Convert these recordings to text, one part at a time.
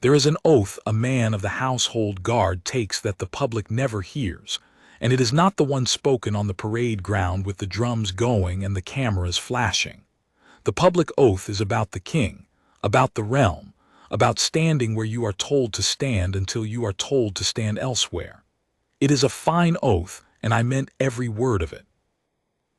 There is an oath a man of the household guard takes that the public never hears, and it is not the one spoken on the parade ground with the drums going and the cameras flashing. The public oath is about the king, about the realm, about standing where you are told to stand until you are told to stand elsewhere. It is a fine oath, and I meant every word of it.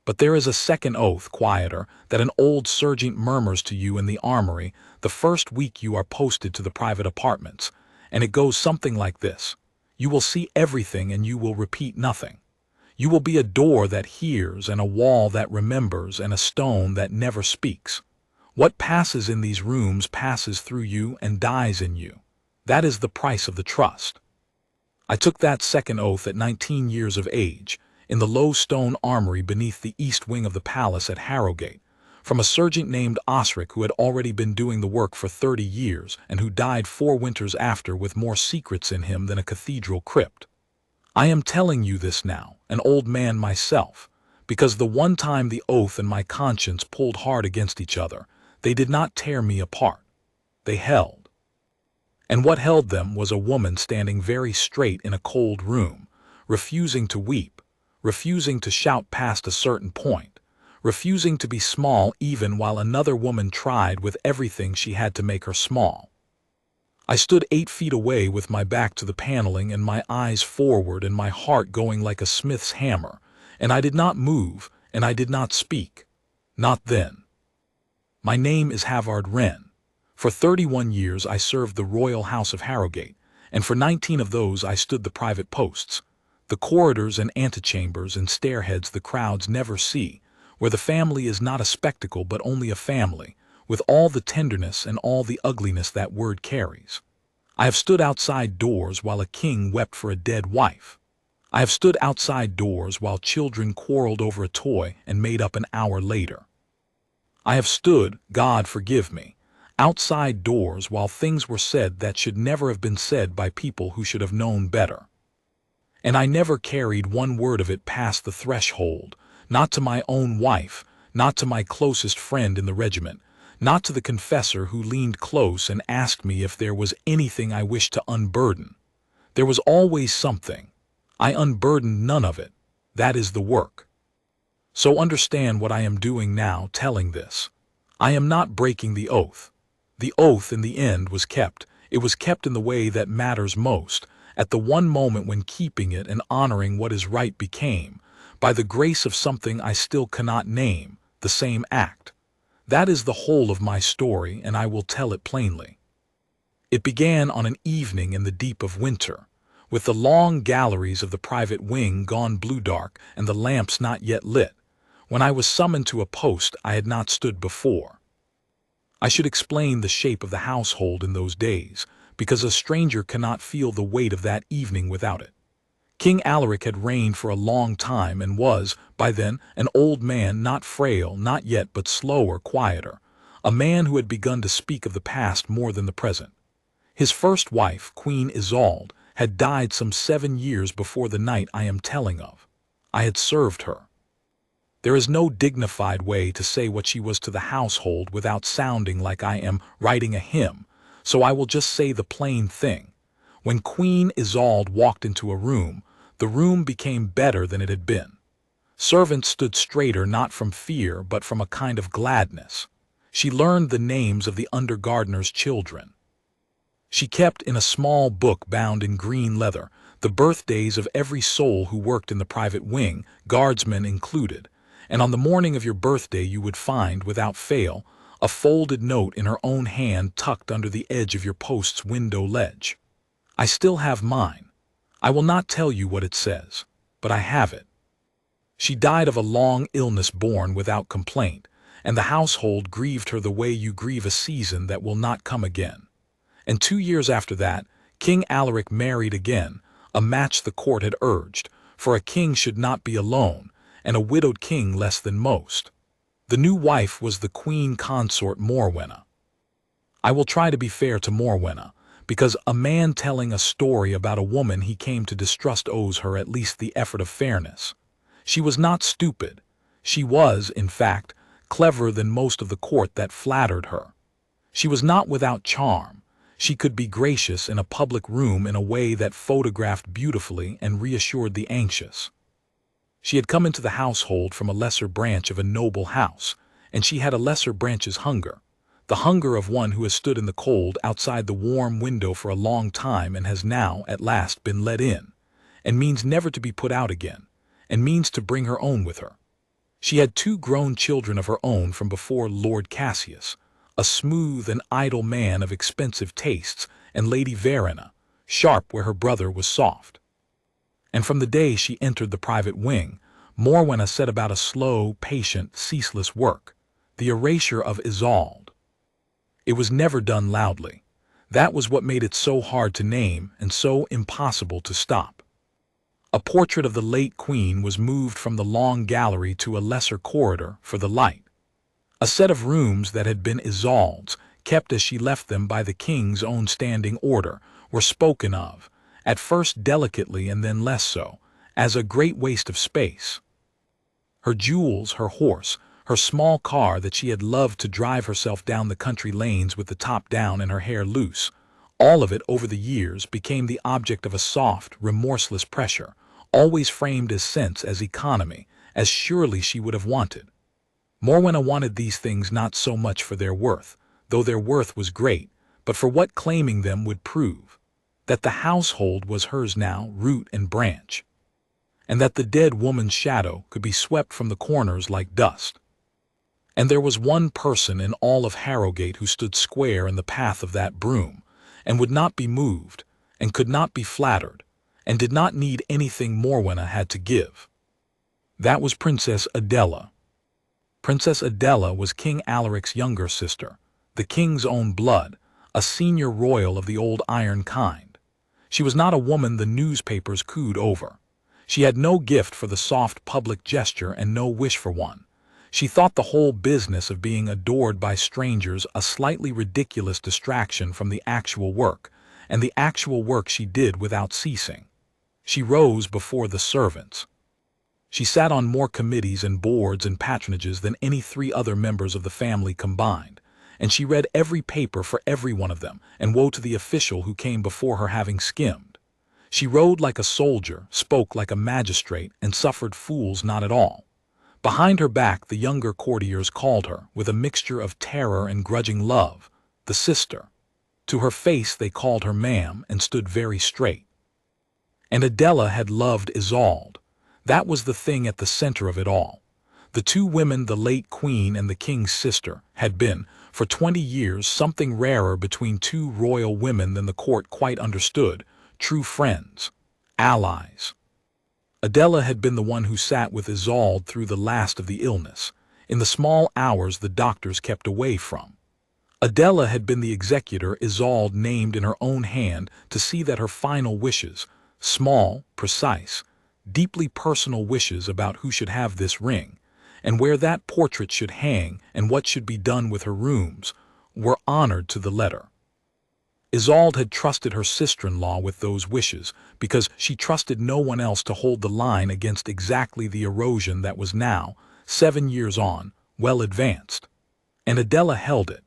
But there is a second oath, quieter, that an old sergeant murmurs to you in the armory the first week you are posted to the private apartments, and it goes something like this. You will see everything and you will repeat nothing. You will be a door that hears and a wall that remembers and a stone that never speaks. What passes in these rooms passes through you and dies in you. That is the price of the trust. I took that second oath at 19 years of age, in the low stone armory beneath the east wing of the palace at Harrowgate, from a sergeant named Osric who had already been doing the work for 30 years and who died 4 winters after with more secrets in him than a cathedral crypt. I am telling you this now, an old man myself, because the one time the oath and my conscience pulled hard against each other, they did not tear me apart. They held. And what held them was a woman standing very straight in a cold room, refusing to weep, refusing to shout past a certain point, refusing to be small even while another woman tried with everything she had to make her small. I stood 8 feet away with my back to the paneling and my eyes forward and my heart going like a smith's hammer, and I did not move and I did not speak. Not then. My name is Havard Wren. For 31 years I served the Royal House of Harrowgate, and for 19 of those I stood the private posts, the corridors and antechambers and stairheads the crowds never see, where the family is not a spectacle but only a family, with all the tenderness and all the ugliness that word carries. I have stood outside doors while a king wept for a dead wife. I have stood outside doors while children quarreled over a toy and made up an hour later. I have stood, God forgive me, outside doors while things were said that should never have been said by people who should have known better. And I never carried one word of it past the threshold, not to my own wife, not to my closest friend in the regiment, not to the confessor who leaned close and asked me if there was anything I wished to unburden. There was always something. I unburdened none of it. That is the work. So understand what I am doing now telling this. I am not breaking the oath. The oath in the end was kept. It was kept in the way that matters most, at the one moment when keeping it and honoring what is right became, by the grace of something I still cannot name, the same act. That is the whole of my story, and I will tell it plainly. It began on an evening in the deep of winter, with the long galleries of the private wing gone blue dark and the lamps not yet lit, when I was summoned to a post I had not stood before. I should explain the shape of the household in those days, because a stranger cannot feel the weight of that evening without it. King Alaric had reigned for a long time and was, by then, an old man, not frail, not yet, but slower, quieter, a man who had begun to speak of the past more than the present. His first wife, Queen Isolde, had died some 7 years before the night I am telling of. I had served her. There is no dignified way to say what she was to the household without sounding like I am writing a hymn, so I will just say the plain thing. When Queen Isolde walked into a room, the room became better than it had been. Servants stood straighter not from fear but from a kind of gladness. She learned the names of the under-gardener's children. She kept in a small book bound in green leather the birthdays of every soul who worked in the private wing, guardsmen included, and on the morning of your birthday you would find, without fail, a folded note in her own hand tucked under the edge of your post's window ledge. I still have mine. I will not tell you what it says, but I have it. She died of a long illness borne without complaint, and the household grieved her the way you grieve a season that will not come again. And 2 years after that, King Alaric married again, a match the court had urged, for a king should not be alone, and a widowed king less than most. The new wife was the Queen Consort Morwenna. I will try to be fair to Morwenna, because a man telling a story about a woman he came to distrust owes her at least the effort of fairness. She was not stupid. She was, in fact, cleverer than most of the court that flattered her. She was not without charm. She could be gracious in a public room in a way that photographed beautifully and reassured the anxious. She had come into the household from a lesser branch of a noble house, and she had a lesser branch's hunger, the hunger of one who has stood in the cold outside the warm window for a long time and has now, at last, been let in, and means never to be put out again, and means to bring her own with her. She had 2 grown children of her own from before Lord Cassius, a smooth and idle man of expensive tastes, and Lady Verena, sharp where her brother was soft. And from the day she entered the private wing, Morwenna set about a slow, patient, ceaseless work, the erasure of Isolde. It was never done loudly. That was what made it so hard to name and so impossible to stop. A portrait of the late queen was moved from the long gallery to a lesser corridor for the light. A set of rooms that had been Isolde's, kept as she left them by the king's own standing order, were spoken of, at first delicately and then less so, as a great waste of space. Her jewels, her horse, her small car that she had loved to drive herself down the country lanes with the top down and her hair loose, all of it over the years became the object of a soft, remorseless pressure, always framed as sense, as economy, as surely she would have wanted. Morwenna wanted these things not so much for their worth, though their worth was great, but for what claiming them would prove, that the household was hers now, root and branch, and that the dead woman's shadow could be swept from the corners like dust. And there was one person in all of Harrowgate who stood square in the path of that broom, and would not be moved, and could not be flattered, and did not need anything Morwenna had to give. That was Princess Adela. Princess Adela was King Alaric's younger sister, the king's own blood, a senior royal of the old iron kind. She was not a woman the newspapers cooed over. She had no gift for the soft public gesture and no wish for one. She thought the whole business of being adored by strangers a slightly ridiculous distraction from the actual work, and the actual work she did without ceasing. She rose before the servants. She sat on more committees and boards and patronages than any 3 other members of the family combined, and she read every paper for every one of them, and woe to the official who came before her having skimmed. She rode like a soldier, spoke like a magistrate, and suffered fools not at all. Behind her back the younger courtiers called her, with a mixture of terror and grudging love, the sister. To her face they called her ma'am, and stood very straight. And Adela had loved Isolde. That was the thing at the center of it all. The 2 women, the late queen and the king's sister, had been, for 20 years, something rarer between 2 royal women than the court quite understood, true friends, allies. Adela had been the one who sat with Isolde through the last of the illness, in the small hours the doctors kept away from. Adela had been the executor Isolde named in her own hand to see that her final wishes, small, precise, deeply personal wishes about who should have this ring, and where that portrait should hang, and what should be done with her rooms, were honored to the letter. Isolde had trusted her sister-in-law with those wishes, because she trusted no one else to hold the line against exactly the erosion that was now, 7 years on, well advanced. And Adela held it.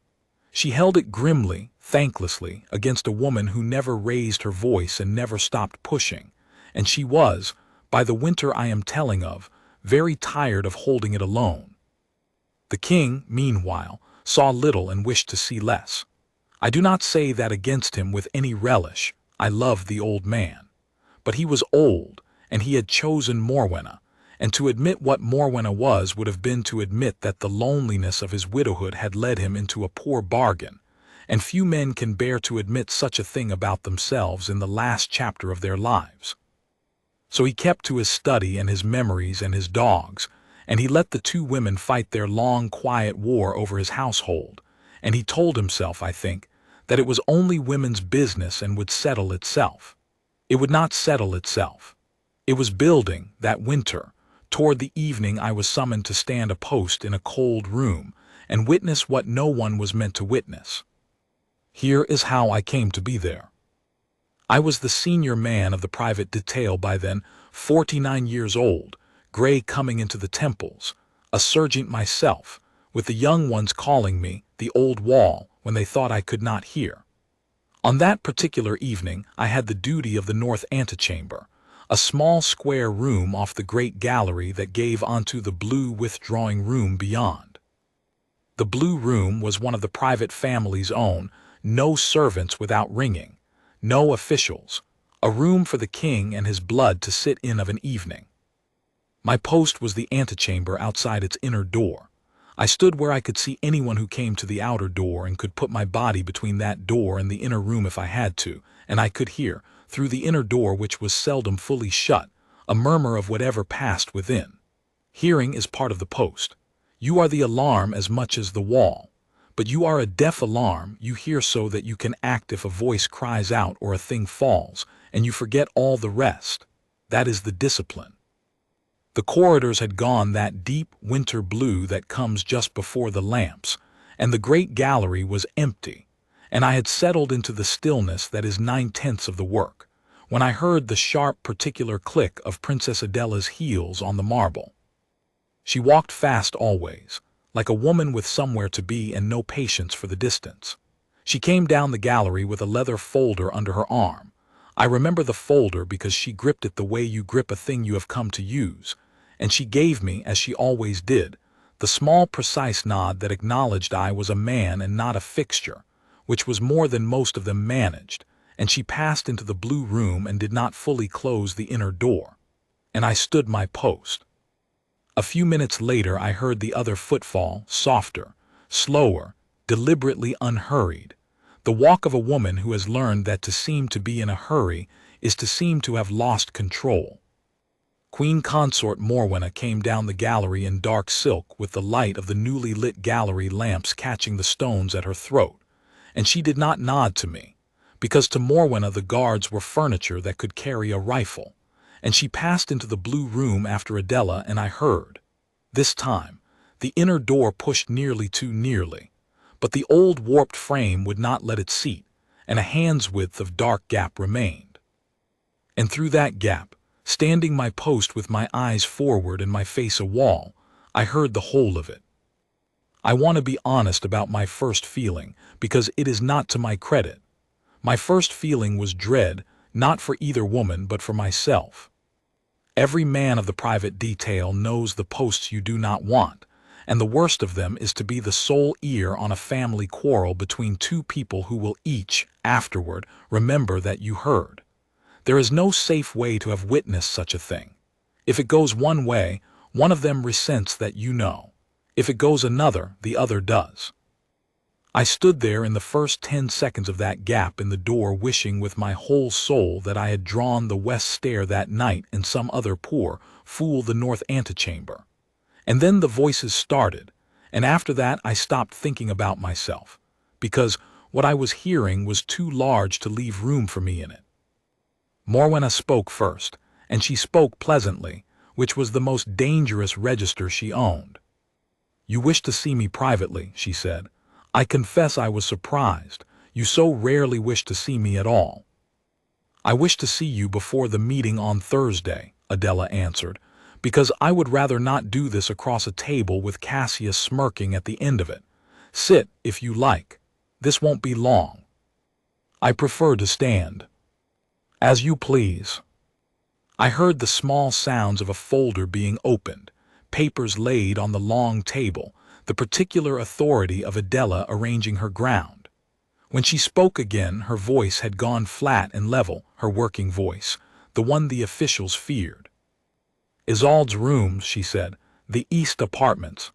She held it grimly, thanklessly, against a woman who never raised her voice and never stopped pushing, and she was, by the winter I am telling of, very tired of holding it alone. The king, meanwhile, saw little and wished to see less. I do not say that against him with any relish. I loved the old man. But he was old, and he had chosen Morwenna, and to admit what Morwenna was would have been to admit that the loneliness of his widowhood had led him into a poor bargain, and few men can bear to admit such a thing about themselves in the last chapter of their lives. So he kept to his study and his memories and his dogs, and he let the 2 women fight their long, quiet war over his household, and he told himself, I think, that it was only women's business and would settle itself. It would not settle itself. It was building, that winter. Toward the evening I was summoned to stand a post in a cold room and witness what no one was meant to witness. Here is how I came to be there. I was the senior man of the private detail by then, 49 years old, gray coming into the temples, a serjeant myself, with the young ones calling me the old wall when they thought I could not hear. On that particular evening, I had the duty of the north antechamber, a small square room off the great gallery that gave onto the blue withdrawing room beyond. The blue room was one of the private family's own, no servants without ringing, no officials, a room for the king and his blood to sit in of an evening. My post was the antechamber outside its inner door. I stood where I could see anyone who came to the outer door and could put my body between that door and the inner room if I had to, and I could hear, through the inner door which was seldom fully shut, a murmur of whatever passed within. Hearing is part of the post. You are the alarm as much as the wall. But you are a deaf alarm, you hear so that you can act if a voice cries out or a thing falls, and you forget all the rest. That is the discipline. The corridors had gone that deep winter blue that comes just before the lamps, and the great gallery was empty, and I had settled into the stillness that is 9/10 of the work, when I heard the sharp particular click of Princess Adela's heels on the marble. She walked fast always, like a woman with somewhere to be and no patience for the distance. She came down the gallery with a leather folder under her arm. I remember the folder because she gripped it the way you grip a thing you have come to use, and she gave me, as she always did, the small precise nod that acknowledged I was a man and not a fixture, which was more than most of them managed, and she passed into the blue room and did not fully close the inner door. And I stood my post. A few minutes later I heard the other footfall, softer, slower, deliberately unhurried, the walk of a woman who has learned that to seem to be in a hurry is to seem to have lost control. Queen Consort Morwenna came down the gallery in dark silk with the light of the newly lit gallery lamps catching the stones at her throat, and she did not nod to me, because to Morwenna the guards were furniture that could carry a rifle, and she passed into the blue room after Adela, and I heard, this time, the inner door pushed nearly too nearly, but the old warped frame would not let it seat, and a hand's width of dark gap remained. And through that gap, standing my post with my eyes forward and my face a wall, I heard the whole of it. I want to be honest about my first feeling, because it is not to my credit. My first feeling was dread, not for either woman but for myself. Every man of the private detail knows the posts you do not want, and the worst of them is to be the sole ear on a family quarrel between two people who will each, afterward, remember that you heard. There is no safe way to have witnessed such a thing. If it goes one way, one of them resents that you know. If it goes another, the other does. I stood there in the first 10 seconds of that gap in the door wishing with my whole soul that I had drawn the west stair that night and some other poor fool the north antechamber. And then the voices started, and after that I stopped thinking about myself, because what I was hearing was too large to leave room for me in it. Morwenna spoke first, and she spoke pleasantly, which was the most dangerous register she owned. "You wish to see me privately," she said. "I confess I was surprised. You so rarely wish to see me at all." "I wish to see you before the meeting on Thursday," Adela answered, "because I would rather not do this across a table with Cassius smirking at the end of it. Sit, if you like. This won't be long." "I prefer to stand." "As you please." I heard the small sounds of a folder being opened, papers laid on the long table, the particular authority of Adela arranging her ground. When she spoke again, her voice had gone flat and level, her working voice, the one the officials feared. "Isolde's rooms," she said, "the east apartments.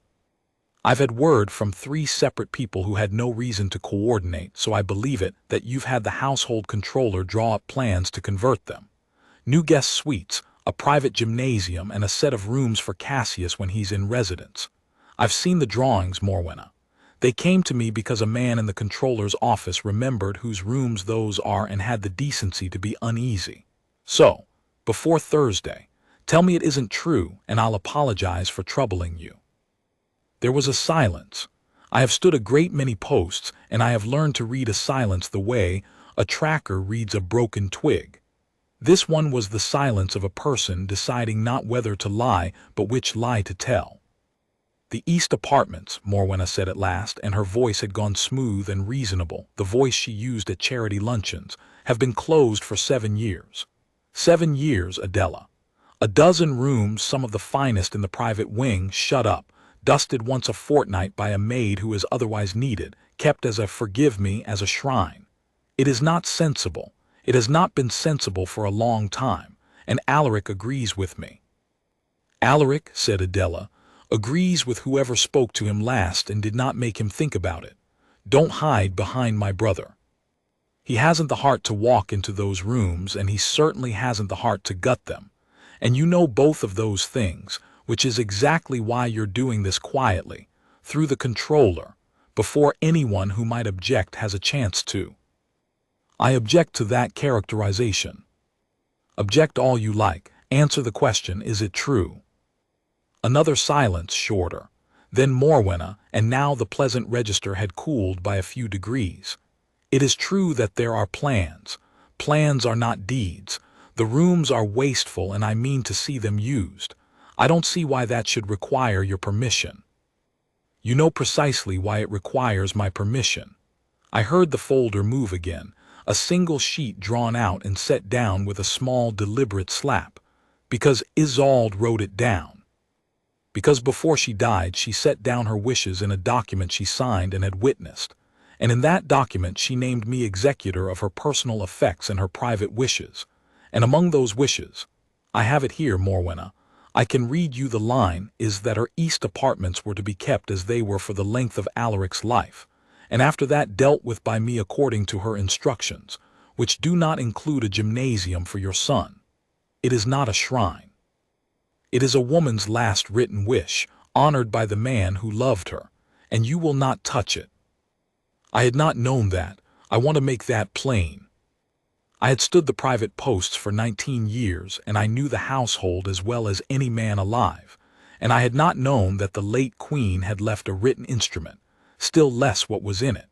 I've had word from 3 separate people who had no reason to coordinate, so I believe it, that you've had the household controller draw up plans to convert them. New guest suites, a private gymnasium, and a set of rooms for Cassius when he's in residence. I've seen the drawings, Morwenna. They came to me because a man in the controller's office remembered whose rooms those are and had the decency to be uneasy. So, before Thursday, tell me it isn't true, and I'll apologize for troubling you." There was a silence. I have stood a great many posts, and I have learned to read a silence the way a tracker reads a broken twig. This one was the silence of a person deciding not whether to lie, but which lie to tell. The East Apartments, Morwenna said at last, and her voice had gone smooth and reasonable, the voice she used at charity luncheons, have been closed for 7 years. 7 years, Adela. A dozen rooms, some of the finest in the private wing, shut up, dusted once a fortnight by a maid who is otherwise needed, kept as a forgive me, as a shrine. It is not sensible. It has not been sensible for a long time, and Alaric agrees with me. Alaric, said Adela, agrees with whoever spoke to him last and did not make him think about it. Don't hide behind my brother. He hasn't the heart to walk into those rooms, and he certainly hasn't the heart to gut them. And you know both of those things, which is exactly why you're doing this quietly, through the controller, before anyone who might object has a chance to. I object to that characterization. Object all you like. Answer the question, is it true? Another silence, shorter. Then Morwenna, and now the pleasant register had cooled by a few degrees. It is true that there are plans. Plans are not deeds. The rooms are wasteful, and I mean to see them used. I don't see why that should require your permission. You know precisely why it requires my permission. I heard the folder move again, a single sheet drawn out and set down with a small deliberate slap. Because Isolde wrote it down. Because before she died she set down her wishes in a document she signed and had witnessed. And in that document she named me executor of her personal effects and her private wishes. And among those wishes, I have it here, Morwenna, I can read you the line, is that her East Apartments were to be kept as they were for the length of Alaric's life, and after that dealt with by me according to her instructions, which do not include a gymnasium for your son. It is not a shrine. It is a woman's last written wish, honored by the man who loved her, and you will not touch it. I had not known that. I want to make that plain. I had stood the private posts for 19 years, and I knew the household as well as any man alive, and I had not known that the late Queen had left a written instrument, still less what was in it.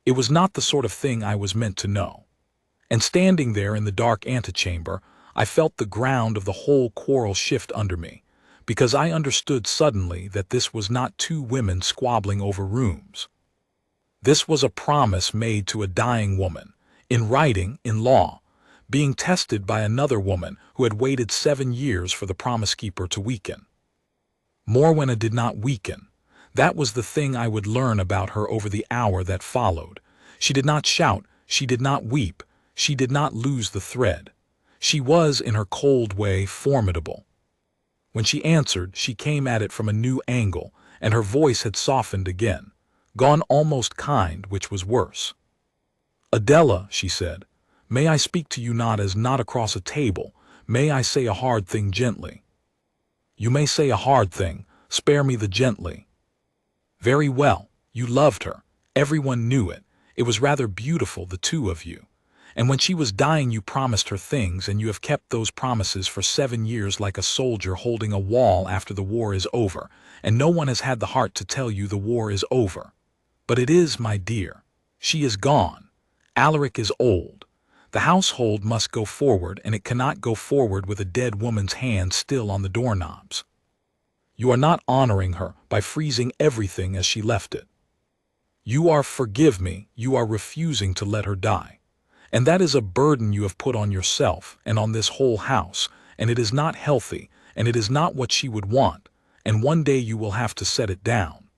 It was not the sort of thing I was meant to know. And standing there in the dark antechamber, I felt the ground of the whole quarrel shift under me, because I understood suddenly that this was not two women squabbling over rooms. This was a promise made to a dying woman, in writing, in law, being tested by another woman who had waited 7 years for the promise-keeper to weaken. Morwenna did not weaken. That was the thing I would learn about her over the hour that followed. She did not shout, she did not weep, she did not lose the thread. She was, in her cold way, formidable. When she answered, she came at it from a new angle, and her voice had softened again, gone almost kind, which was worse. Adela, she said, may I speak to you not across a table, may I say a hard thing gently? You may say a hard thing, spare me the gently. Very well, you loved her, everyone knew it, it was rather beautiful, the two of you. And when she was dying you promised her things, and you have kept those promises for 7 years like a soldier holding a wall after the war is over, and no one has had the heart to tell you the war is over. But it is, my dear. She is gone. Alaric is old. The household must go forward, and it cannot go forward with a dead woman's hand still on the doorknobs. You are not honoring her by freezing everything as she left it. You are, forgive me, you are refusing to let her die. And that is a burden you have put on yourself and on this whole house, and it is not healthy, and it is not what she would want, and one day you will have to set it down.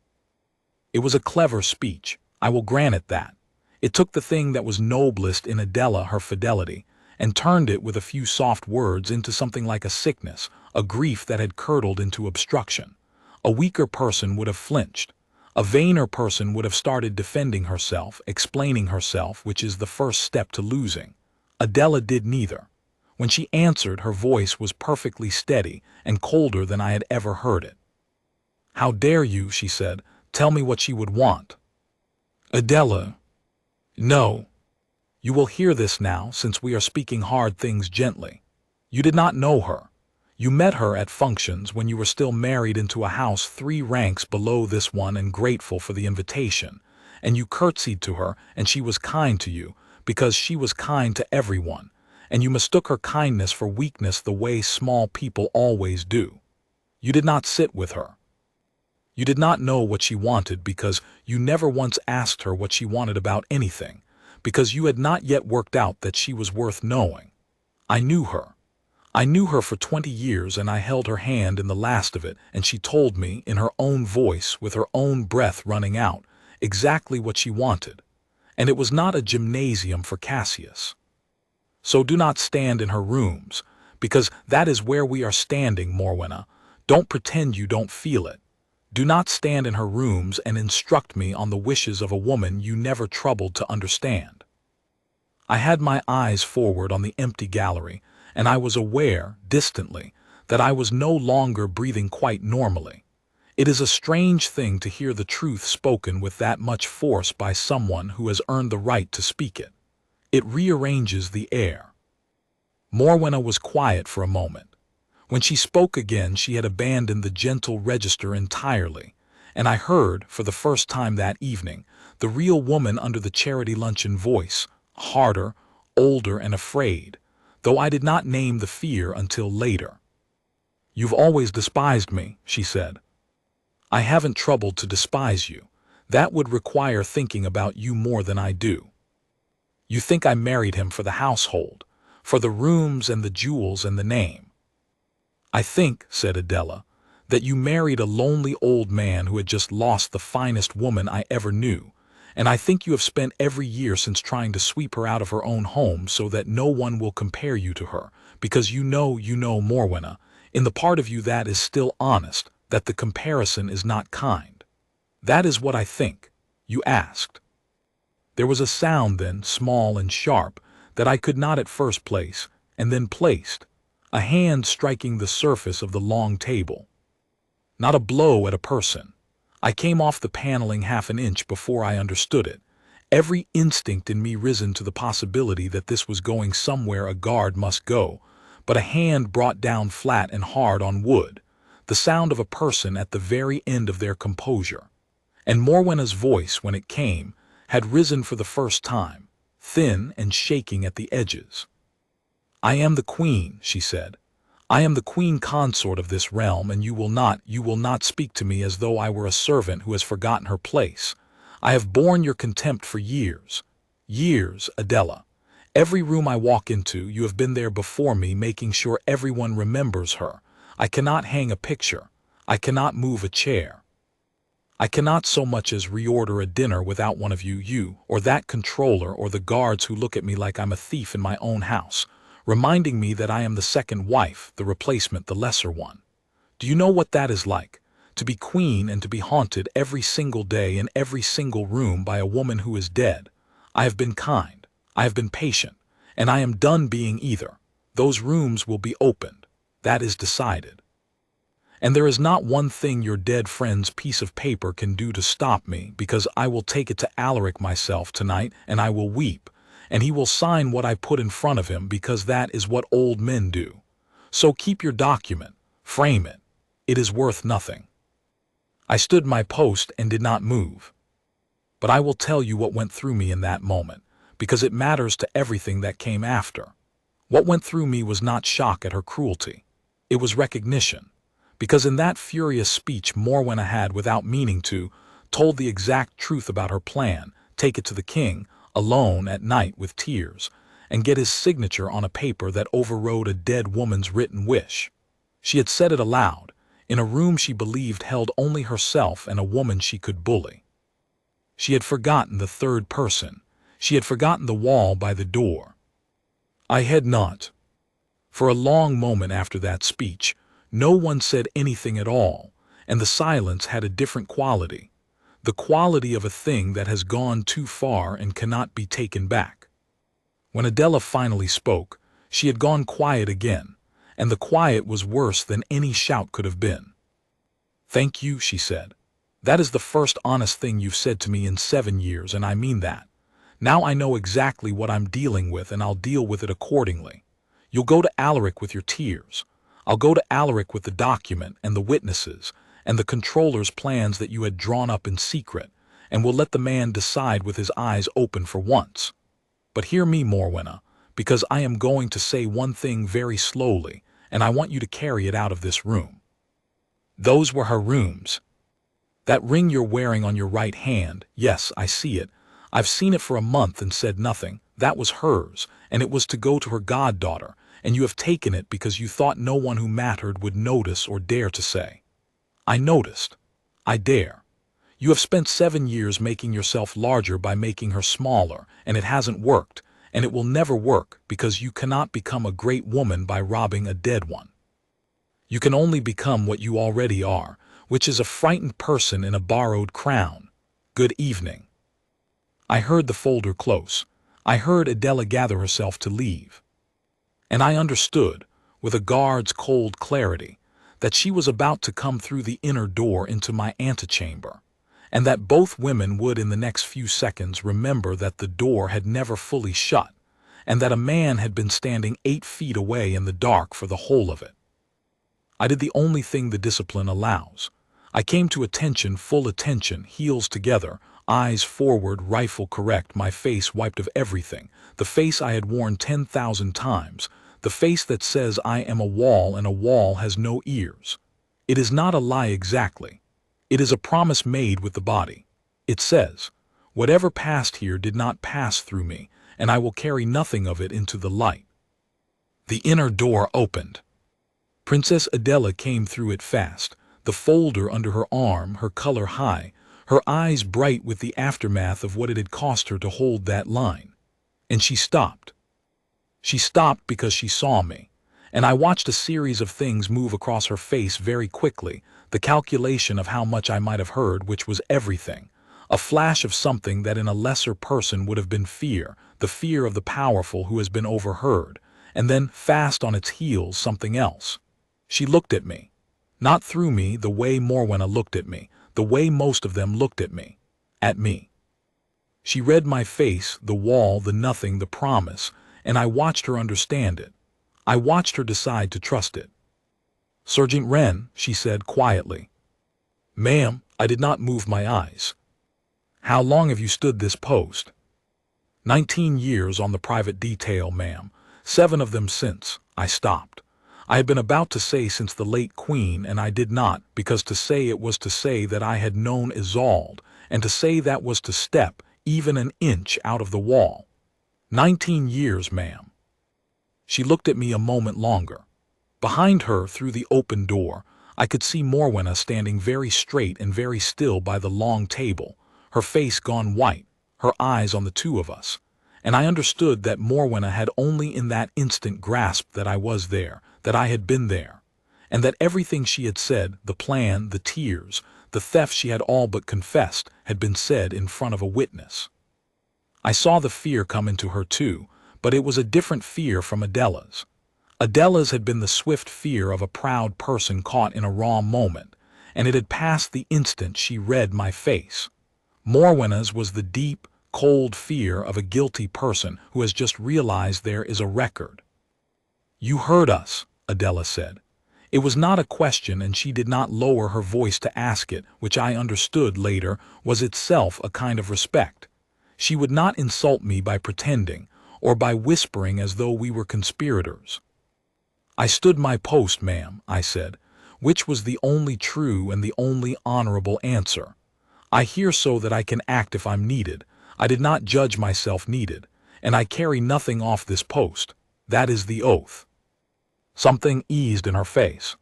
It was a clever speech, I will grant it that. It took the thing that was noblest in Adela, her fidelity, and turned it with a few soft words into something like a sickness, a grief that had curdled into obstruction. A weaker person would have flinched. A vainer person would have started defending herself, explaining herself, which is the first step to losing. Adela did neither. When she answered, her voice was perfectly steady and colder than I had ever heard it. How dare you, she said, tell me what she would want? Adela. No. You will hear this now, since we are speaking hard things gently. You did not know her. You met her at functions when you were still married into a house 3 ranks below this one and grateful for the invitation, and you curtsied to her, and she was kind to you, because she was kind to everyone, and you mistook her kindness for weakness the way small people always do. You did not sit with her. You did not know what she wanted because you never once asked her what she wanted about anything, because you had not yet worked out that she was worth knowing. I knew her. I knew her for 20 years, and I held her hand in the last of it, and she told me, in her own voice, with her own breath running out, exactly what she wanted. And it was not a gymnasium for Cassius. So do not stand in her rooms, because that is where we are standing, Morwenna. Don't pretend you don't feel it. Do not stand in her rooms and instruct me on the wishes of a woman you never troubled to understand. I had my eyes forward on the empty gallery, and I was aware, distantly, that I was no longer breathing quite normally. It is a strange thing to hear the truth spoken with that much force by someone who has earned the right to speak it. It rearranges the air. Morwenna was quiet for a moment. When she spoke again, she had abandoned the gentle register entirely, and I heard, for the first time that evening, the real woman under the charity luncheon voice, harder, older, and afraid, though I did not name the fear until later. "You've always despised me," she said. "I haven't troubled to despise you. That would require thinking about you more than I do. You think I married him for the household, for the rooms and the jewels and the name. I think," said Adela, "that you married a lonely old man who had just lost the finest woman I ever knew, and I think you have spent every year since trying to sweep her out of her own home so that no one will compare you to her, because you know, Morwenna, in the part of you that is still honest, that the comparison is not kind. That is what I think." "You asked." There was a sound then, small and sharp, that I could not at first place, and then placed, a hand striking the surface of the long table. Not a blow at a person. I came off the paneling half an inch before I understood it, every instinct in me risen to the possibility that this was going somewhere a guard must go, but a hand brought down flat and hard on wood, the sound of a person at the very end of their composure. And Morwenna's voice, when it came, had risen for the first time, thin and shaking at the edges. "I am the queen," she said. "I am the queen consort of this realm, and you will not speak to me as though I were a servant who has forgotten her place. I have borne your contempt for years. Years, Adela. Every room I walk into, you have been there before me, making sure everyone remembers her. I cannot hang a picture. I cannot move a chair. I cannot so much as reorder a dinner without one of you, or that controller, or the guards who look at me like I'm a thief in my own house, reminding me that I am the second wife, the replacement, the lesser one. Do you know what that is like? To be queen and to be haunted every single day in every single room by a woman who is dead. I have been kind. I have been patient. And I am done being either. Those rooms will be opened. That is decided. And there is not one thing your dead friend's piece of paper can do to stop me, because I will take it to Alaric myself tonight, and I will weep, and he will sign what I put in front of him, because that is what old men do. So keep your document, frame it. It is worth nothing." I stood my post and did not move. But I will tell you what went through me in that moment, because it matters to everything that came after. What went through me was not shock at her cruelty. It was recognition, because in that furious speech Morwenna had, without meaning to, told the exact truth about her plan, take it to the king, alone at night with tears, and get his signature on a paper that overrode a dead woman's written wish. She had said it aloud, in a room she believed held only herself and a woman she could bully. She had forgotten the third person. She had forgotten the wall by the door. I had not. For a long moment after that speech, no one said anything at all, and the silence had a different quality. The quality of a thing that has gone too far and cannot be taken back. When Adela finally spoke, she had gone quiet again, and the quiet was worse than any shout could have been. "Thank you," she said. "That is the first honest thing you've said to me in 7 years, and I mean that. Now I know exactly what I'm dealing with, and I'll deal with it accordingly. You'll go to Alaric with your tears. I'll go to Alaric with the document and the witnesses, and the controller's plans that you had drawn up in secret, and we'll let the man decide with his eyes open for once. But hear me, Morwenna, because I am going to say one thing very slowly, and I want you to carry it out of this room." Those were her rooms. That ring you're wearing on your right hand, yes, I see it. I've seen it for a month and said nothing. That was hers, and it was to go to her goddaughter, and you have taken it because you thought no one who mattered would notice or dare to say. I noticed. I dare. You have spent 7 years making yourself larger by making her smaller, and it hasn't worked, and it will never work because you cannot become a great woman by robbing a dead one. You can only become what you already are, which is a frightened person in a borrowed crown. Good evening. I heard the folder close. I heard Adela gather herself to leave. And I understood, with a guard's cold clarity, that she was about to come through the inner door into my antechamber, and that both women would in the next few seconds remember that the door had never fully shut, and that a man had been standing 8 feet away in the dark for the whole of it. I did the only thing the discipline allows. I came to attention, full attention, heels together, eyes forward, rifle correct, my face wiped of everything, the face I had worn 10,000 times, the face that says I am a wall and a wall has no ears. It is not a lie exactly. It is a promise made with the body. It says, whatever passed here did not pass through me, and I will carry nothing of it into the light. The inner door opened. Princess Adela came through it fast, the folder under her arm, her color high, her eyes bright with the aftermath of what it had cost her to hold that line. And she stopped. She stopped because she saw me, and I watched a series of things move across her face very quickly, the calculation of how much I might have heard, which was everything, a flash of something that in a lesser person would have been fear, the fear of the powerful who has been overheard, and then fast on its heels something else. She looked at me. Not through me the way Morwenna looked at me, the way most of them looked at me. At me. She read my face, the wall, the nothing, the promise, and I watched her understand it. I watched her decide to trust it. Sergeant Wren, she said quietly. Ma'am, I did not move my eyes. How long have you stood this post? 19 years on the private detail, ma'am. 7 of them since. I stopped. I had been about to say since the late Queen, and I did not, because to say it was to say that I had known Isolde, and to say that was to step even an inch out of the wall. 19 years, ma'am. She looked at me a moment longer. Behind her, through the open door, I could see Morwenna standing very straight and very still by the long table, her face gone white, her eyes on the 2 of us. And I understood that Morwenna had only in that instant grasped that I was there, that I had been there, and that everything she had said, the plan, the tears, the theft she had all but confessed, had been said in front of a witness. I saw the fear come into her too, but it was a different fear from Adela's. Adela's had been the swift fear of a proud person caught in a raw moment, and it had passed the instant she read my face. Morwenna's was the deep, cold fear of a guilty person who has just realized there is a record. You heard us, Adela said. It was not a question, and she did not lower her voice to ask it, which I understood later was itself a kind of respect. She would not insult me by pretending, or by whispering as though we were conspirators. I stood my post, ma'am, I said, which was the only true and the only honorable answer. I hear so that I can act if I'm needed. I did not judge myself needed, and I carry nothing off this post. That is the oath. Something eased in her face.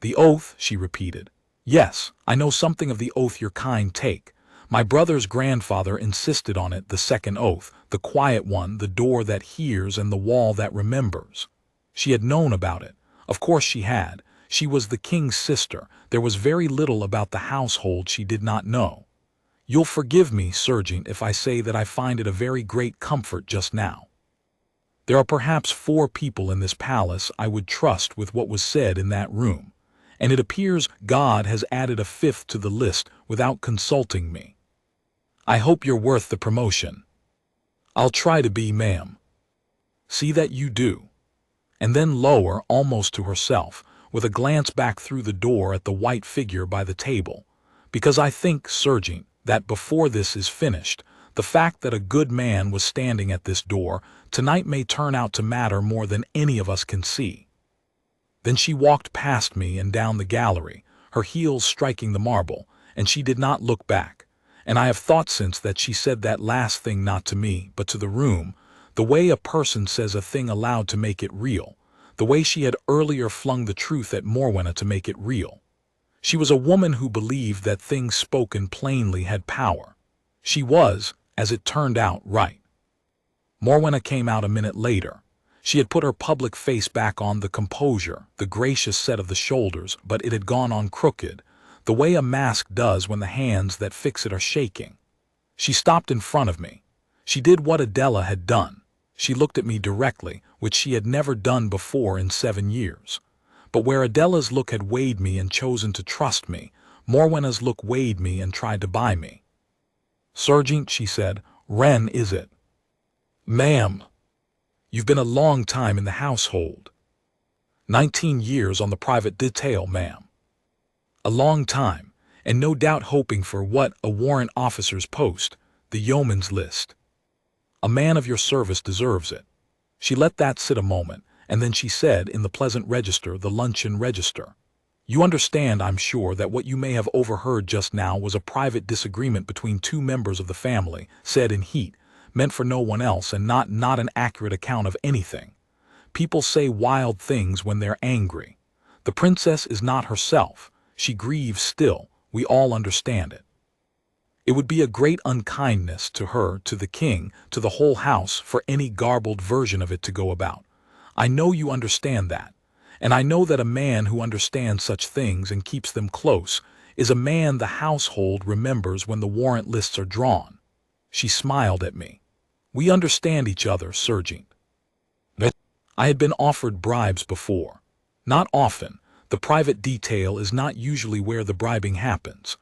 The oath, she repeated. Yes, I know something of the oath your kind take. My brother's grandfather insisted on it, the second oath, the quiet one, the door that hears and the wall that remembers. She had known about it. Of course she had. She was the king's sister. There was very little about the household she did not know. You'll forgive me, sergeant, if I say that I find it a very great comfort just now. There are perhaps 4 people in this palace I would trust with what was said in that room, and it appears God has added a 5th to the list without consulting me. I hope you're worth the promotion. I'll try to be, ma'am. See that you do. And then lower, almost to herself, with a glance back through the door at the white figure by the table, because I think, sergeant, that before this is finished, the fact that a good man was standing at this door tonight may turn out to matter more than any of us can see. Then she walked past me and down the gallery, her heels striking the marble, and she did not look back. And I have thought since that she said that last thing not to me, but to the room, the way a person says a thing aloud to make it real, the way she had earlier flung the truth at Morwenna to make it real. She was a woman who believed that things spoken plainly had power. She was, as it turned out, right. Morwenna came out a minute later. She had put her public face back on, the composure, the gracious set of the shoulders, but it had gone on crooked, the way a mask does when the hands that fix it are shaking. She stopped in front of me. She did what Adela had done. She looked at me directly, which she had never done before in 7 years. But where Adela's look had weighed me and chosen to trust me, Morwenna's look weighed me and tried to buy me. "Sergeant," she said, "Wren, is it?" "Ma'am." "You've been a long time in the household." 19 years on the private detail, ma'am." "A long time, and no doubt hoping for what? A warrant officer's post, the yeoman's list." "A man of your service deserves it." She let that sit a moment, and then she said in the pleasant register, the luncheon register, "You understand, I'm sure, that what you may have overheard just now was a private disagreement between 2 members of the family, said in heat, meant for no one else, and not an accurate account of anything. People say wild things when they're angry. The princess is not herself. She grieves still. We all understand it. It would be a great unkindness to her, to the king, to the whole house, for any garbled version of it to go about. I know you understand that. And I know that a man who understands such things and keeps them close is a man the household remembers when the warrant lists are drawn." She smiled at me. "We understand each other, sergeant." I had been offered bribes before. Not often. The private detail is not usually where the bribing happens.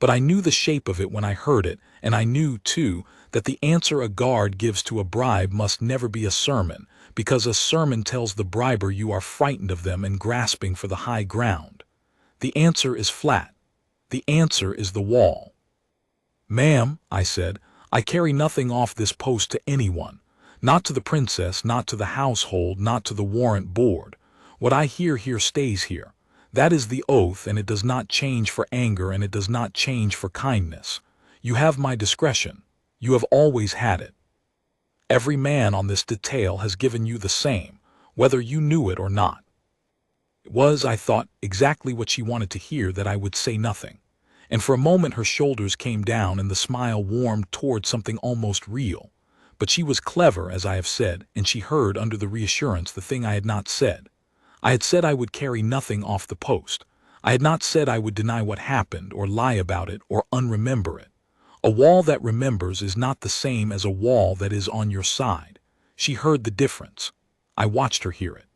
But I knew the shape of it when I heard it, and I knew, too, that the answer a guard gives to a bribe must never be a sermon, because a sermon tells the briber you are frightened of them and grasping for the high ground. The answer is flat. The answer is the wall. "Ma'am," I said, "I carry nothing off this post to anyone. Not to the princess, not to the household, not to the warrant board. What I hear here stays here. That is the oath, and it does not change for anger, and it does not change for kindness. You have my discretion. You have always had it. Every man on this detail has given you the same, whether you knew it or not." It was, I thought, exactly what she wanted to hear, that I would say nothing. And for a moment her shoulders came down and the smile warmed toward something almost real. But she was clever, as I have said, and she heard under the reassurance the thing I had not said. I had said I would carry nothing off the post. I had not said I would deny what happened, or lie about it, or unremember it. A wall that remembers is not the same as a wall that is on your side. She heard the difference. I watched her hear it.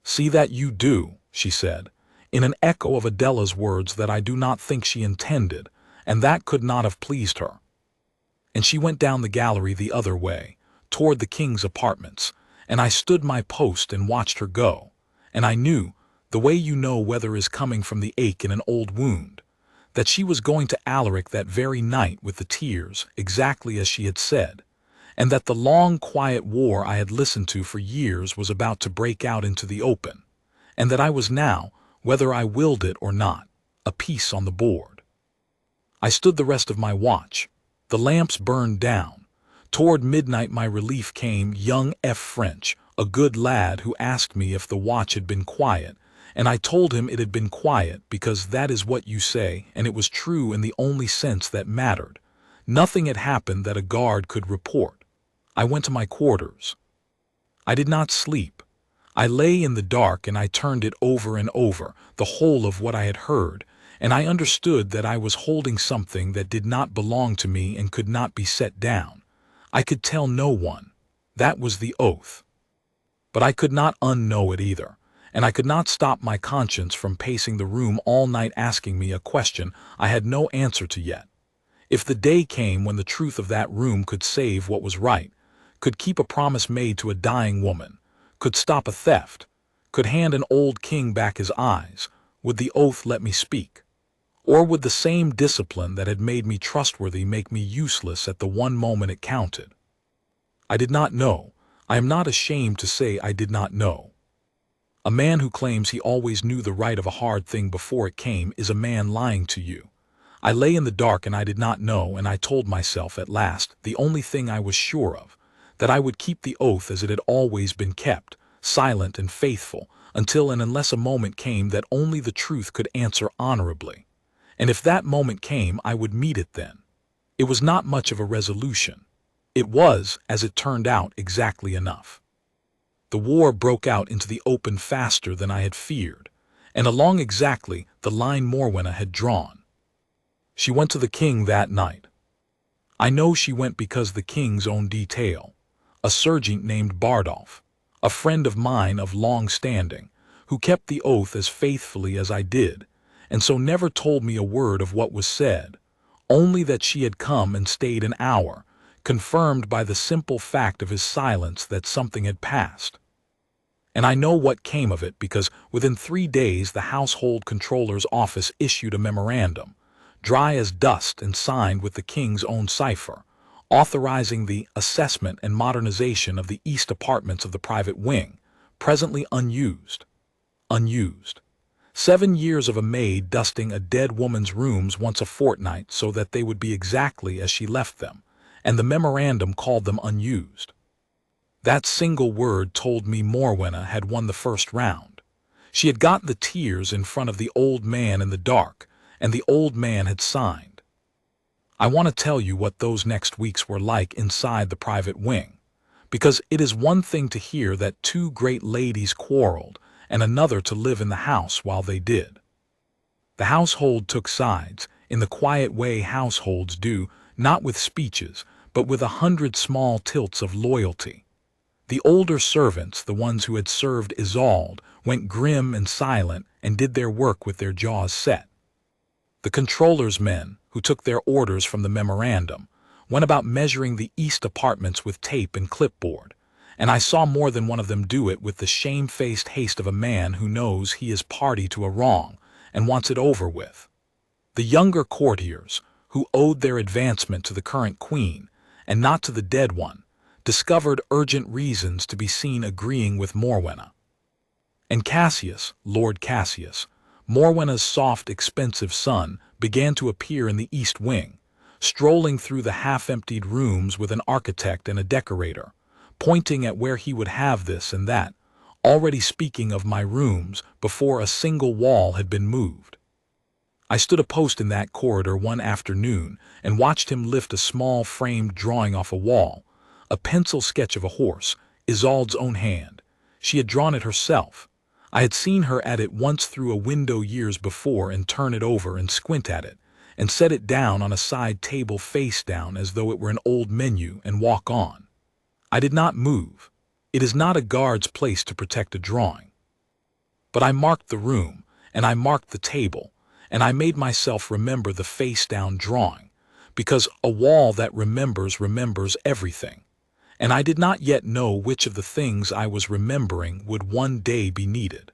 "See that you do," she said, in an echo of Adela's words that I do not think she intended, and that could not have pleased her. And she went down the gallery the other way, toward the king's apartments, and I stood my post and watched her go. And I knew, the way you know weather is coming from the ache in an old wound, that she was going to Alaric that very night with the tears, exactly as she had said, and that the long quiet war I had listened to for years was about to break out into the open, and that I was now, whether I willed it or not, a piece on the board. I stood the rest of my watch. The lamps burned down. Toward midnight my relief came. Young F. French, a good lad, who asked me if the watch had been quiet, and I told him it had been quiet because that is what you say, and it was true in the only sense that mattered. Nothing had happened that a guard could report. I went to my quarters. I did not sleep. I lay in the dark and I turned it over and over, the whole of what I had heard, and I understood that I was holding something that did not belong to me and could not be set down. I could tell no one. That was the oath. But I could not unknow it either, and I could not stop my conscience from pacing the room all night asking me a question I had no answer to yet. If the day came when the truth of that room could save what was right, could keep a promise made to a dying woman, could stop a theft, could hand an old king back his eyes, would the oath let me speak? Or would the same discipline that had made me trustworthy make me useless at the one moment it counted? I did not know. I am not ashamed to say I did not know. A man who claims he always knew the right of a hard thing before it came is a man lying to you. I lay in the dark and I did not know, and I told myself at last the only thing I was sure of, that I would keep the oath as it had always been kept, silent and faithful, until and unless a moment came that only the truth could answer honorably. And if that moment came, I would meet it then. It was not much of a resolution. It was, as it turned out, exactly enough. The war broke out into the open faster than I had feared, and along exactly the line Morwenna had drawn. She went to the king that night. I know she went because the king's own detail, a serjeant named Bardolph, a friend of mine of long standing, who kept the oath as faithfully as I did, and so never told me a word of what was said, only that she had come and stayed an hour, confirmed by the simple fact of his silence that something had passed. And I know what came of it because within 3 days the household controller's office issued a memorandum, dry as dust and signed with the king's own cipher, authorizing the assessment and modernization of the east apartments of the private wing, presently unused. 7 years of a maid dusting a dead woman's rooms once a fortnight so that they would be exactly as she left them, and the memorandum called them unused. That single word told me Morwenna had won the first round. She had got the tears in front of the old man in the dark, and the old man had signed. I want to tell you what those next weeks were like inside the private wing, because it is one thing to hear that 2 great ladies quarreled, and another to live in the house while they did. The household took sides, in the quiet way households do, not with speeches, but with 100 small tilts of loyalty. The older servants, the ones who had served Isolde, went grim and silent and did their work with their jaws set. The controller's men, who took their orders from the memorandum, went about measuring the east apartments with tape and clipboard, and I saw more than one of them do it with the shamefaced haste of a man who knows he is party to a wrong and wants it over with. The younger courtiers, who owed their advancement to the current queen and not to the dead one, discovered urgent reasons to be seen agreeing with Morwenna. And Cassius, Lord Cassius, Morwenna's soft, expensive son, began to appear in the east wing, strolling through the half-emptied rooms with an architect and a decorator, pointing at where he would have this and that, already speaking of my rooms before a single wall had been moved. I stood a post in that corridor one afternoon and watched him lift a small framed drawing off a wall, a pencil sketch of a horse, Isolde's own hand. She had drawn it herself. I had seen her at it once through a window years before and turn it over and squint at it, and set it down on a side table face down as though it were an old menu and walk on. I did not move. It is not a guard's place to protect a drawing. But I marked the room, and I marked the table, and I made myself remember the face-down drawing, because a wall that remembers everything, and I did not yet know which of the things I was remembering would one day be needed.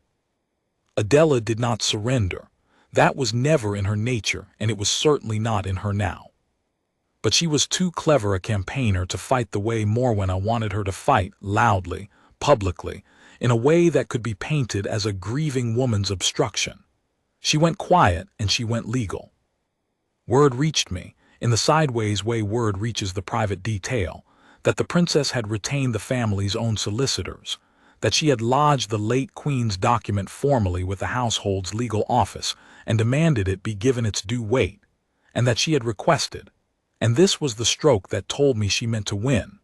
Adela did not surrender. That was never in her nature, and it was certainly not in her now. But she was too clever a campaigner to fight the way Morwenna wanted her to fight, loudly, publicly, in a way that could be painted as a grieving woman's obstruction. She went quiet and she went legal. Word reached me, in the sideways way word reaches the private detail, that the princess had retained the family's own solicitors, that she had lodged the late queen's document formally with the household's legal office and demanded it be given its due weight, and that she had requested, and this was the stroke that told me she meant to win,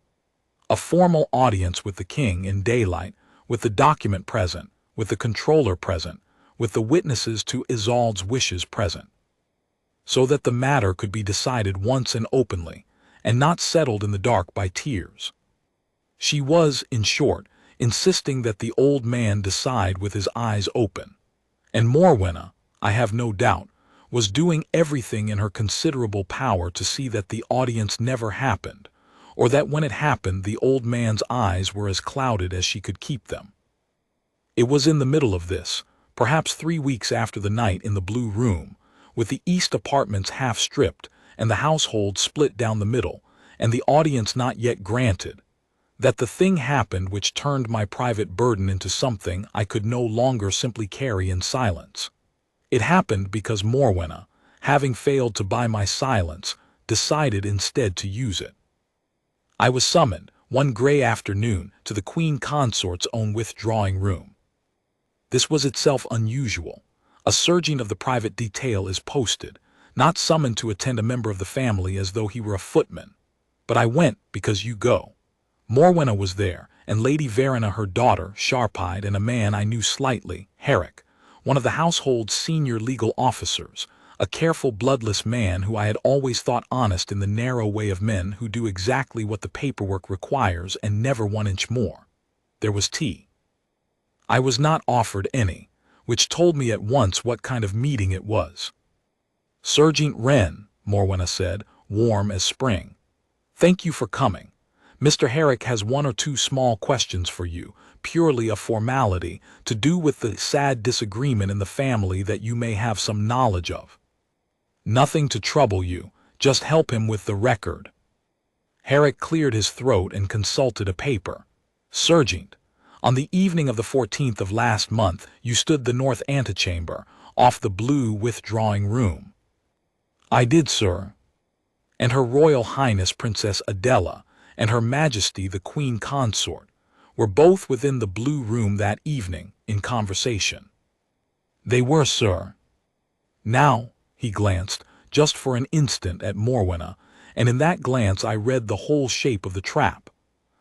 a formal audience with the king in daylight, with the document present, with the controller present, with the witnesses to Isolde's wishes present, so that the matter could be decided once and openly, and not settled in the dark by tears. She was, in short, insisting that the old man decide with his eyes open, and Morwenna, I have no doubt, was doing everything in her considerable power to see that the audience never happened, or that when it happened the old man's eyes were as clouded as she could keep them. It was in the middle of this, perhaps 3 weeks after the night in the blue room, with the east apartments half stripped and the household split down the middle, and the audience not yet granted, that the thing happened which turned my private burden into something I could no longer simply carry in silence. It happened because Morwenna, having failed to buy my silence, decided instead to use it. I was summoned, one gray afternoon, to the Queen Consort's own withdrawing room. This was itself unusual. A sergeant of the private detail is posted, not summoned to attend a member of the family as though he were a footman. But I went because you go. Morwenna was there, and Lady Verena her daughter, sharp-eyed, and a man I knew slightly, Herrick, one of the household's senior legal officers, a careful, bloodless man who I had always thought honest in the narrow way of men who do exactly what the paperwork requires and never 1 inch more. There was tea. I was not offered any, which told me at once what kind of meeting it was. "Sergeant Wren," Morwenna said, warm as spring. "Thank you for coming. Mr. Herrick has 1 or 2 small questions for you, purely a formality, to do with the sad disagreement in the family that you may have some knowledge of. Nothing to trouble you, just help him with the record." Herrick cleared his throat and consulted a paper. "Sergeant, on the evening of the 14th of last month you stood the north antechamber, off the blue withdrawing room." "I did, sir." "And Her Royal Highness Princess Adela and Her Majesty the Queen Consort were both within the blue room that evening, in conversation?" "They were, sir." Now, he glanced, just for an instant, at Morwenna, and in that glance I read the whole shape of the trap.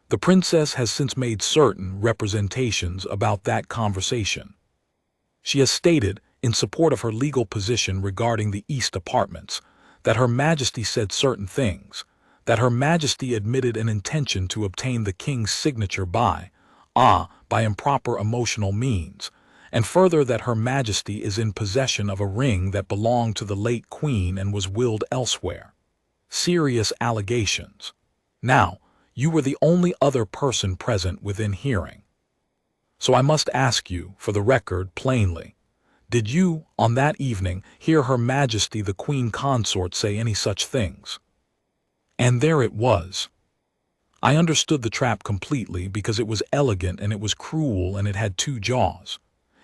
The princess has since made certain representations about that conversation. She has stated, in support of her legal position regarding the East Apartments, that Her Majesty said certain things, that Her Majesty admitted an intention to obtain the King's signature by improper emotional means, and further that Her Majesty is in possession of a ring that belonged to the late Queen and was willed elsewhere. Serious allegations. Now, you were the only other person present within hearing. So I must ask you, for the record, plainly, did you, on that evening, hear Her Majesty the Queen Consort say any such things? And there it was. I understood the trap completely because it was elegant and it was cruel and it had 2 jaws.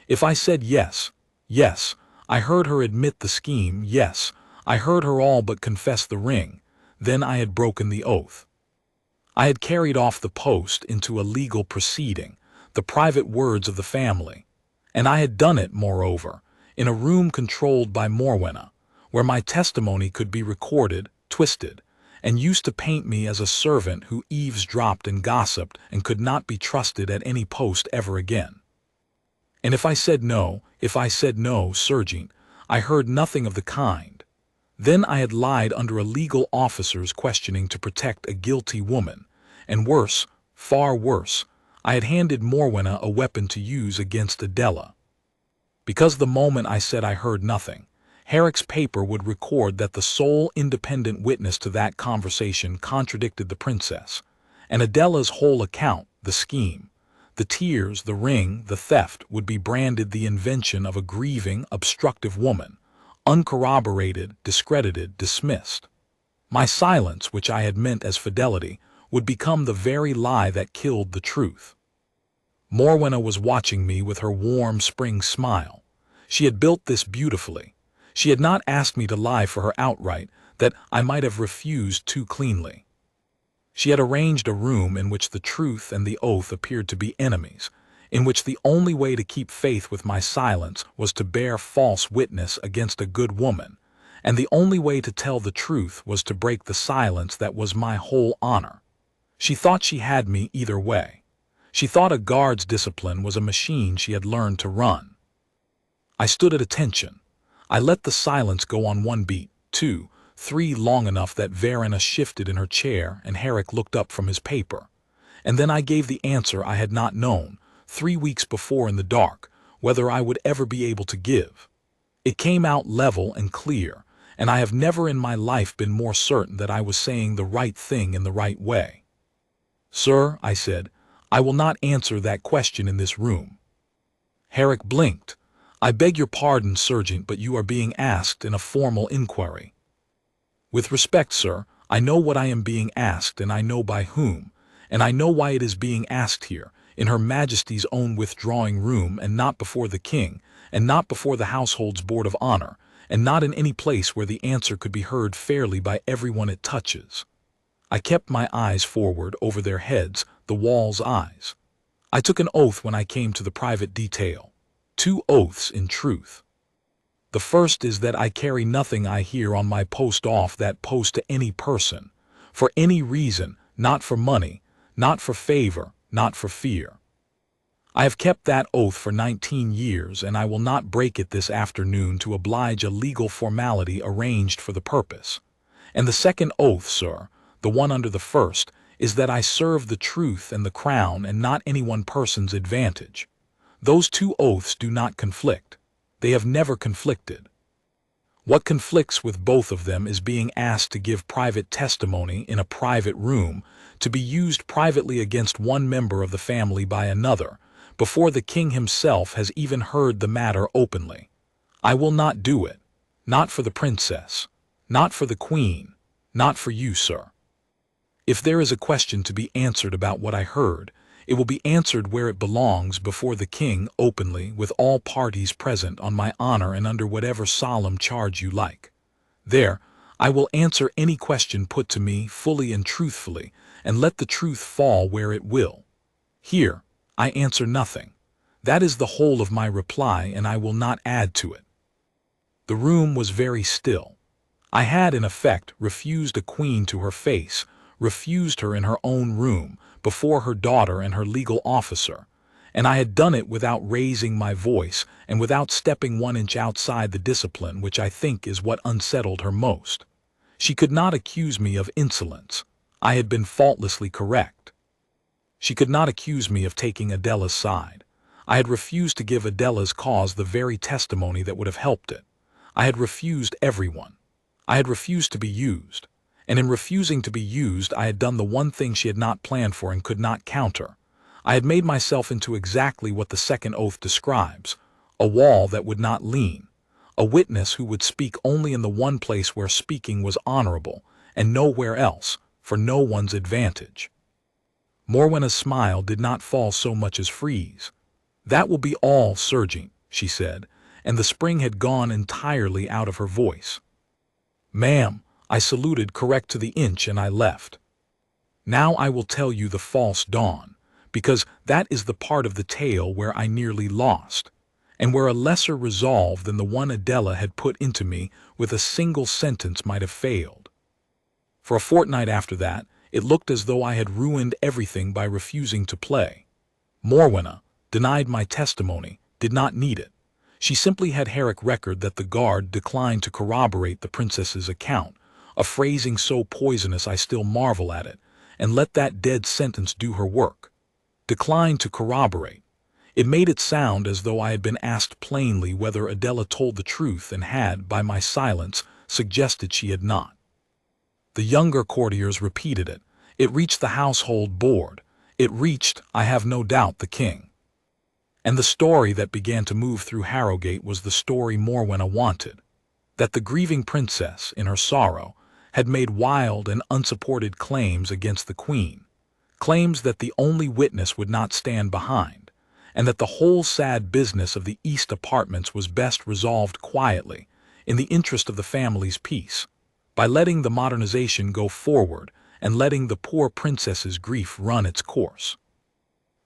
If I said yes, yes, I heard her admit the scheme, yes, I heard her all but confess the ring, then I had broken the oath. I had carried off the post into a legal proceeding, the private words of the family, and I had done it, moreover, in a room controlled by Morwenna, where my testimony could be recorded, twisted, and used to paint me as a servant who eavesdropped and gossiped and could not be trusted at any post ever again. And if I said no, sergeant, I heard nothing of the kind. Then I had lied under a legal officer's questioning to protect a guilty woman, and worse, far worse, I had handed Morwenna a weapon to use against Adela. Because the moment I said I heard nothing, Herrick's paper would record that the sole independent witness to that conversation contradicted the princess, and Adela's whole account, the scheme, the tears, the ring, the theft, would be branded the invention of a grieving, obstructive woman, uncorroborated, discredited, dismissed. My silence, which I had meant as fidelity, would become the very lie that killed the truth. Morwenna was watching me with her warm spring smile. She had built this beautifully. She had not asked me to lie for her outright, that I might have refused too cleanly. She had arranged a room in which the truth and the oath appeared to be enemies, in which the only way to keep faith with my silence was to bear false witness against a good woman, and the only way to tell the truth was to break the silence that was my whole honor. She thought she had me either way. She thought a guard's discipline was a machine she had learned to run. I stood at attention. I let the silence go on 1 beat, 2, 3, long enough that Verena shifted in her chair and Herrick looked up from his paper. And then I gave the answer I had not known, 3 weeks before in the dark, whether I would ever be able to give. It came out level and clear, and I have never in my life been more certain that I was saying the right thing in the right way. "Sir," I said, "I will not answer that question in this room." Herrick blinked. "I beg your pardon, sergeant, but you are being asked in a formal inquiry." "With respect, sir, I know what I am being asked, and I know by whom, and I know why it is being asked here, in Her Majesty's own withdrawing room, and not before the King, and not before the household's board of honor, and not in any place where the answer could be heard fairly by everyone it touches. I kept my eyes forward over their heads, the wall's eyes. I took an oath when I came to the private detail. 2 oaths in truth. The first is that I carry nothing I hear on my post off that post to any person, for any reason, not for money, not for favor, not for fear. I have kept that oath for 19 years, and I will not break it this afternoon to oblige a legal formality arranged for the purpose. And the second oath, sir, the one under the first, is that I serve the truth and the crown and not any one person's advantage. Those 2 oaths do not conflict. They have never conflicted. What conflicts with both of them is being asked to give private testimony in a private room, to be used privately against one member of the family by another, before the king himself has even heard the matter openly. I will not do it. Not for the princess. Not for the queen. Not for you, sir. If there is a question to be answered about what I heard, it will be answered where it belongs before the king openly with all parties present on my honor and under whatever solemn charge you like. There, I will answer any question put to me fully and truthfully, and let the truth fall where it will. Here, I answer nothing. That is the whole of my reply, and I will not add to it. The room was very still. I had, in effect, refused a queen to her face, refused her in her own room, before her daughter and her legal officer, and I had done it without raising my voice and without stepping 1 inch outside the discipline which I think is what unsettled her most. She could not accuse me of insolence. I had been faultlessly correct. She could not accuse me of taking Adela's side. I had refused to give Adela's cause the very testimony that would have helped it. I had refused everyone. I had refused to be used. And in refusing to be used, I had done the one thing she had not planned for and could not counter. I had made myself into exactly what the second oath describes, a wall that would not lean, a witness who would speak only in the one place where speaking was honorable, and nowhere else, for no one's advantage. Morwenna's smile did not fall so much as freeze. "That will be all, serjeant," she said, and the spring had gone entirely out of her voice. "Ma'am," I saluted correct to the inch, and I left. Now I will tell you the false dawn, because that is the part of the tale where I nearly lost, and where a lesser resolve than the one Adela had put into me with a single sentence might have failed. For a fortnight after that, it looked as though I had ruined everything by refusing to play. Morwenna, denied my testimony, did not need it. She simply had Herrick record that the guard declined to corroborate the princess's account, a phrasing so poisonous I still marvel at it, and let that dead sentence do her work. Declined to corroborate. It made it sound as though I had been asked plainly whether Adela told the truth and had, by my silence, suggested she had not. The younger courtiers repeated it. It reached the household board. It reached, I have no doubt, the king. And the story that began to move through Harrowgate was the story Morwenna wanted, that the grieving princess, in her sorrow, had made wild and unsupported claims against the queen, claims that the only witness would not stand behind, and that the whole sad business of the East apartments was best resolved quietly, in the interest of the family's peace, by letting the modernization go forward and letting the poor princess's grief run its course.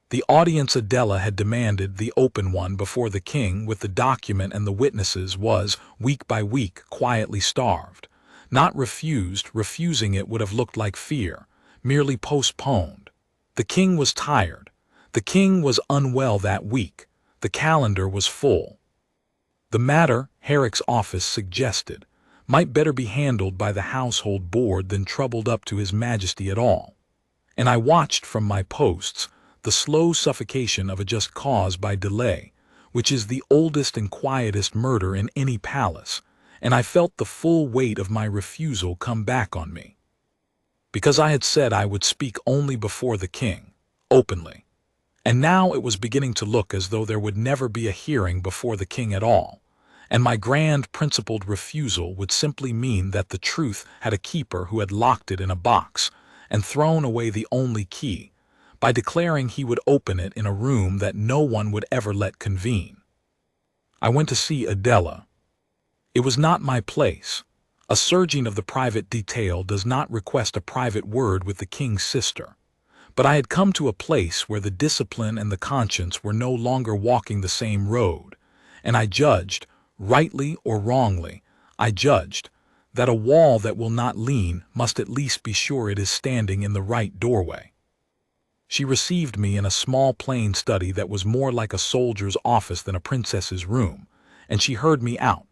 The audience Adela had demanded, the open one before the king with the document and the witnesses, was, week by week, quietly starved. Not refused. Refusing it would have looked like fear, merely postponed. The king was tired. The king was unwell that week. The calendar was full. The matter, Herrick's office suggested, might better be handled by the household board than troubled up to his majesty at all. And I watched from my posts the slow suffocation of a just cause by delay, which is the oldest and quietest murder in any palace, and I felt the full weight of my refusal come back on me. Because I had said I would speak only before the king, openly. And now it was beginning to look as though there would never be a hearing before the king at all, and my grand principled refusal would simply mean that the truth had a keeper who had locked it in a box and thrown away the only key, by declaring he would open it in a room that no one would ever let convene. I went to see Adela. It was not my place. A serjeant of the private detail does not request a private word with the king's sister. But I had come to a place where the discipline and the conscience were no longer walking the same road, and I judged, rightly or wrongly, I judged, that a wall that will not lean must at least be sure it is standing in the right doorway. She received me in a small plain study that was more like a soldier's office than a princess's room, and she heard me out,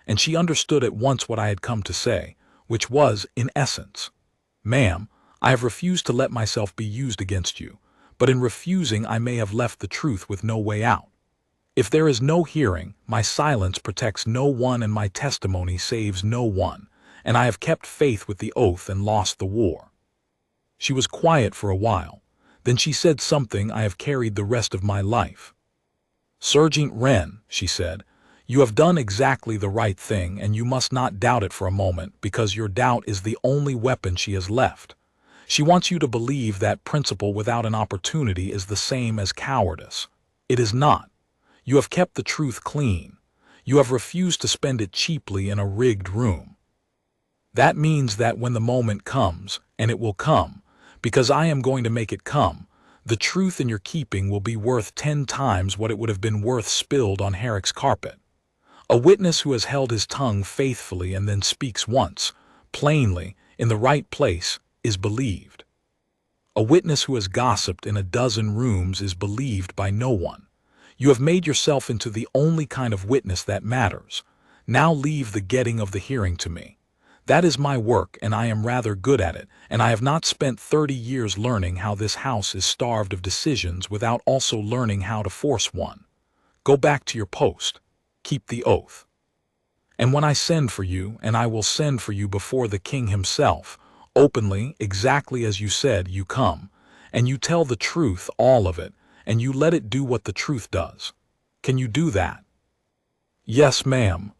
and she understood at once what I had come to say, which was, in essence, "Ma'am, I have refused to let myself be used against you, but in refusing I may have left the truth with no way out. If there is no hearing, my silence protects no one and my testimony saves no one, and I have kept faith with the oath and lost the war." She was quiet for a while. Then she said something I have carried the rest of my life. "Sergeant Wren," she said, "you have done exactly the right thing, and you must not doubt it for a moment, because your doubt is the only weapon she has left. She wants you to believe that principle without an opportunity is the same as cowardice. It is not. You have kept the truth clean. You have refused to spend it cheaply in a rigged room. That means that when the moment comes, and it will come, because I am going to make it come, the truth in your keeping will be worth 10 times what it would have been worth spilled on Herrick's carpet. A witness who has held his tongue faithfully and then speaks once, plainly, in the right place, is believed. A witness who has gossiped in a dozen rooms is believed by no one. You have made yourself into the only kind of witness that matters. Now leave the getting of the hearing to me. That is my work, and I am rather good at it, and I have not spent 30 years learning how this house is starved of decisions without also learning how to force one. Go back to your post. Keep the oath. And when I send for you, and I will send for you before the king himself, openly, exactly as you said, you come, and you tell the truth, all of it, and you let it do what the truth does. Can you do that?" "Yes, ma'am."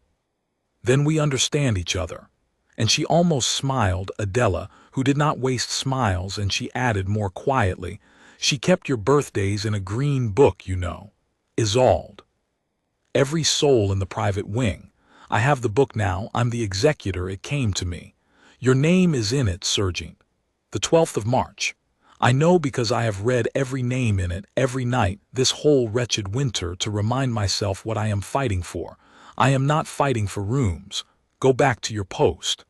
"Then we understand each other." And she almost smiled, Adela, who did not waste smiles, and she added more quietly, "She kept your birthdays in a green book, you know. Isolde. Every soul in the private wing. I have the book now, I'm the executor, it came to me. Your name is in it, sergeant. The 12th of March. I know because I have read every name in it every night this whole wretched winter to remind myself what I am fighting for. I am not fighting for rooms. Go back to your post."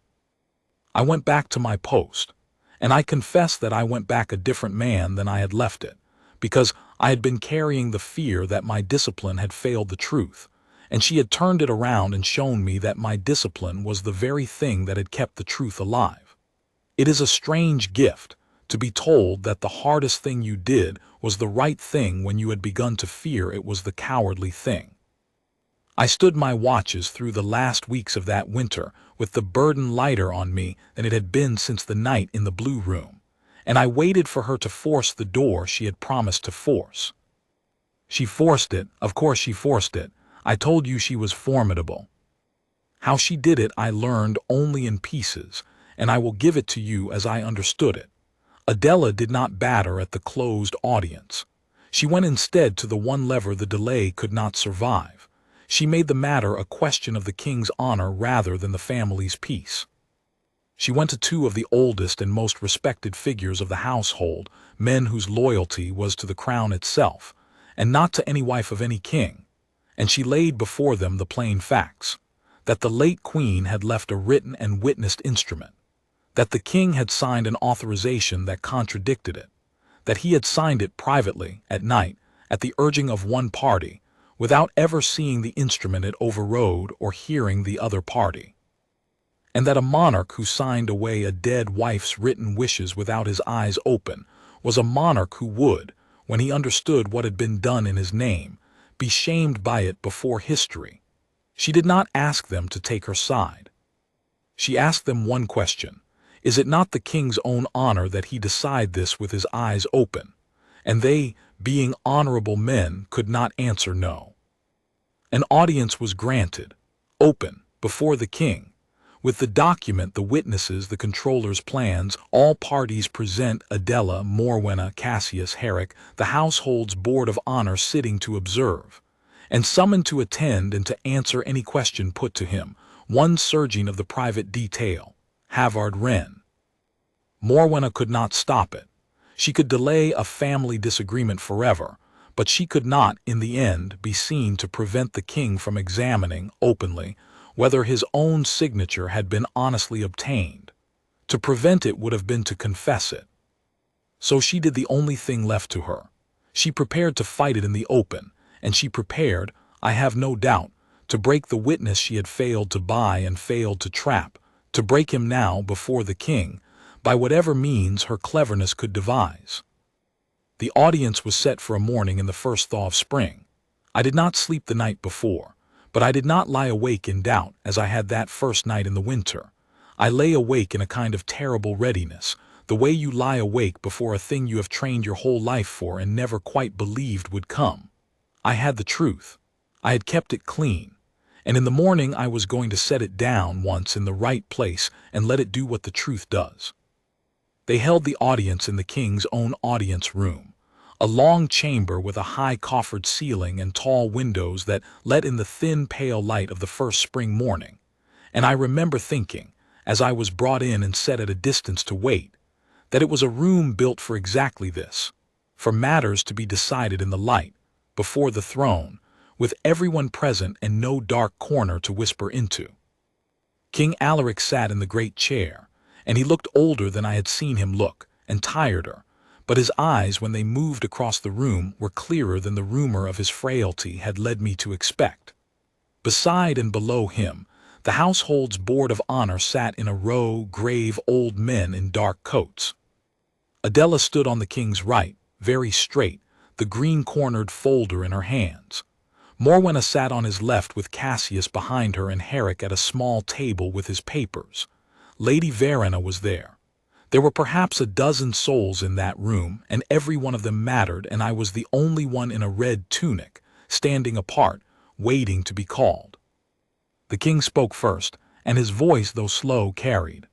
I went back to my post, and I confess that I went back a different man than I had left it, because I had been carrying the fear that my discipline had failed the truth, and she had turned it around and shown me that my discipline was the very thing that had kept the truth alive. It is a strange gift to be told that the hardest thing you did was the right thing when you had begun to fear it was the cowardly thing. I stood my watches through the last weeks of that winter with the burden lighter on me than it had been since the night in the blue room, and I waited for her to force the door she had promised to force. She forced it, of course she forced it. I told you she was formidable. How she did it I learned only in pieces, and I will give it to you as I understood it. Adela did not batter at the closed audience. She went instead to the one lever the delay could not survive. She made the matter a question of the king's honor rather than the family's peace. She went to 2 of the oldest and most respected figures of the household, men whose loyalty was to the crown itself, and not to any wife of any king, and she laid before them the plain facts, that the late queen had left a written and witnessed instrument, that the king had signed an authorization that contradicted it, that he had signed it privately, at night, at the urging of one party, without ever seeing the instrument it overrode or hearing the other party, and that a monarch who signed away a dead wife's written wishes without his eyes open was a monarch who would, when he understood what had been done in his name, be shamed by it before history. She did not ask them to take her side. She asked them one question: is it not the king's own honor that he decide this with his eyes open? And they, being honorable men, could not answer no. An audience was granted, open, before the king. With the document, the witnesses, the controller's plans, all parties present, Adela, Morwenna, Cassius, Herrick, the household's board of honor sitting to observe, and summoned to attend and to answer any question put to him, one serjeant of the private detail, Havard Wren. Morwenna could not stop it. She could delay a family disagreement forever, but she could not, in the end, be seen to prevent the king from examining, openly, whether his own signature had been honestly obtained. To prevent it would have been to confess it. So she did the only thing left to her. She prepared to fight it in the open, and she prepared, I have no doubt, to break the witness she had failed to buy and failed to trap, to break him now before the king, by whatever means her cleverness could devise. The audience was set for a morning in the first thaw of spring. I did not sleep the night before, but I did not lie awake in doubt as I had that first night in the winter. I lay awake in a kind of terrible readiness, the way you lie awake before a thing you have trained your whole life for and never quite believed would come. I had the truth. I had kept it clean, and in the morning I was going to set it down once in the right place and let it do what the truth does. They held the audience in the king's own audience room, a long chamber with a high coffered ceiling and tall windows that let in the thin pale light of the first spring morning, and I remember thinking, as I was brought in and set at a distance to wait, that it was a room built for exactly this, for matters to be decided in the light, before the throne, with everyone present and no dark corner to whisper into. King Alaric sat in the great chair, and he looked older than I had seen him look, and tireder, but his eyes, when they moved across the room, were clearer than the rumor of his frailty had led me to expect. Beside and below him, the household's board of honor sat in a row, grave old men in dark coats. Adela stood on the king's right, very straight, the green-cornered folder in her hands. Morwenna sat on his left with Cassius behind her and Herrick at a small table with his papers. Lady Verena was there. There were perhaps a dozen souls in that room, and every one of them mattered, and I was the only one in a red tunic, standing apart, waiting to be called. The king spoke first, and his voice, though slow, carried.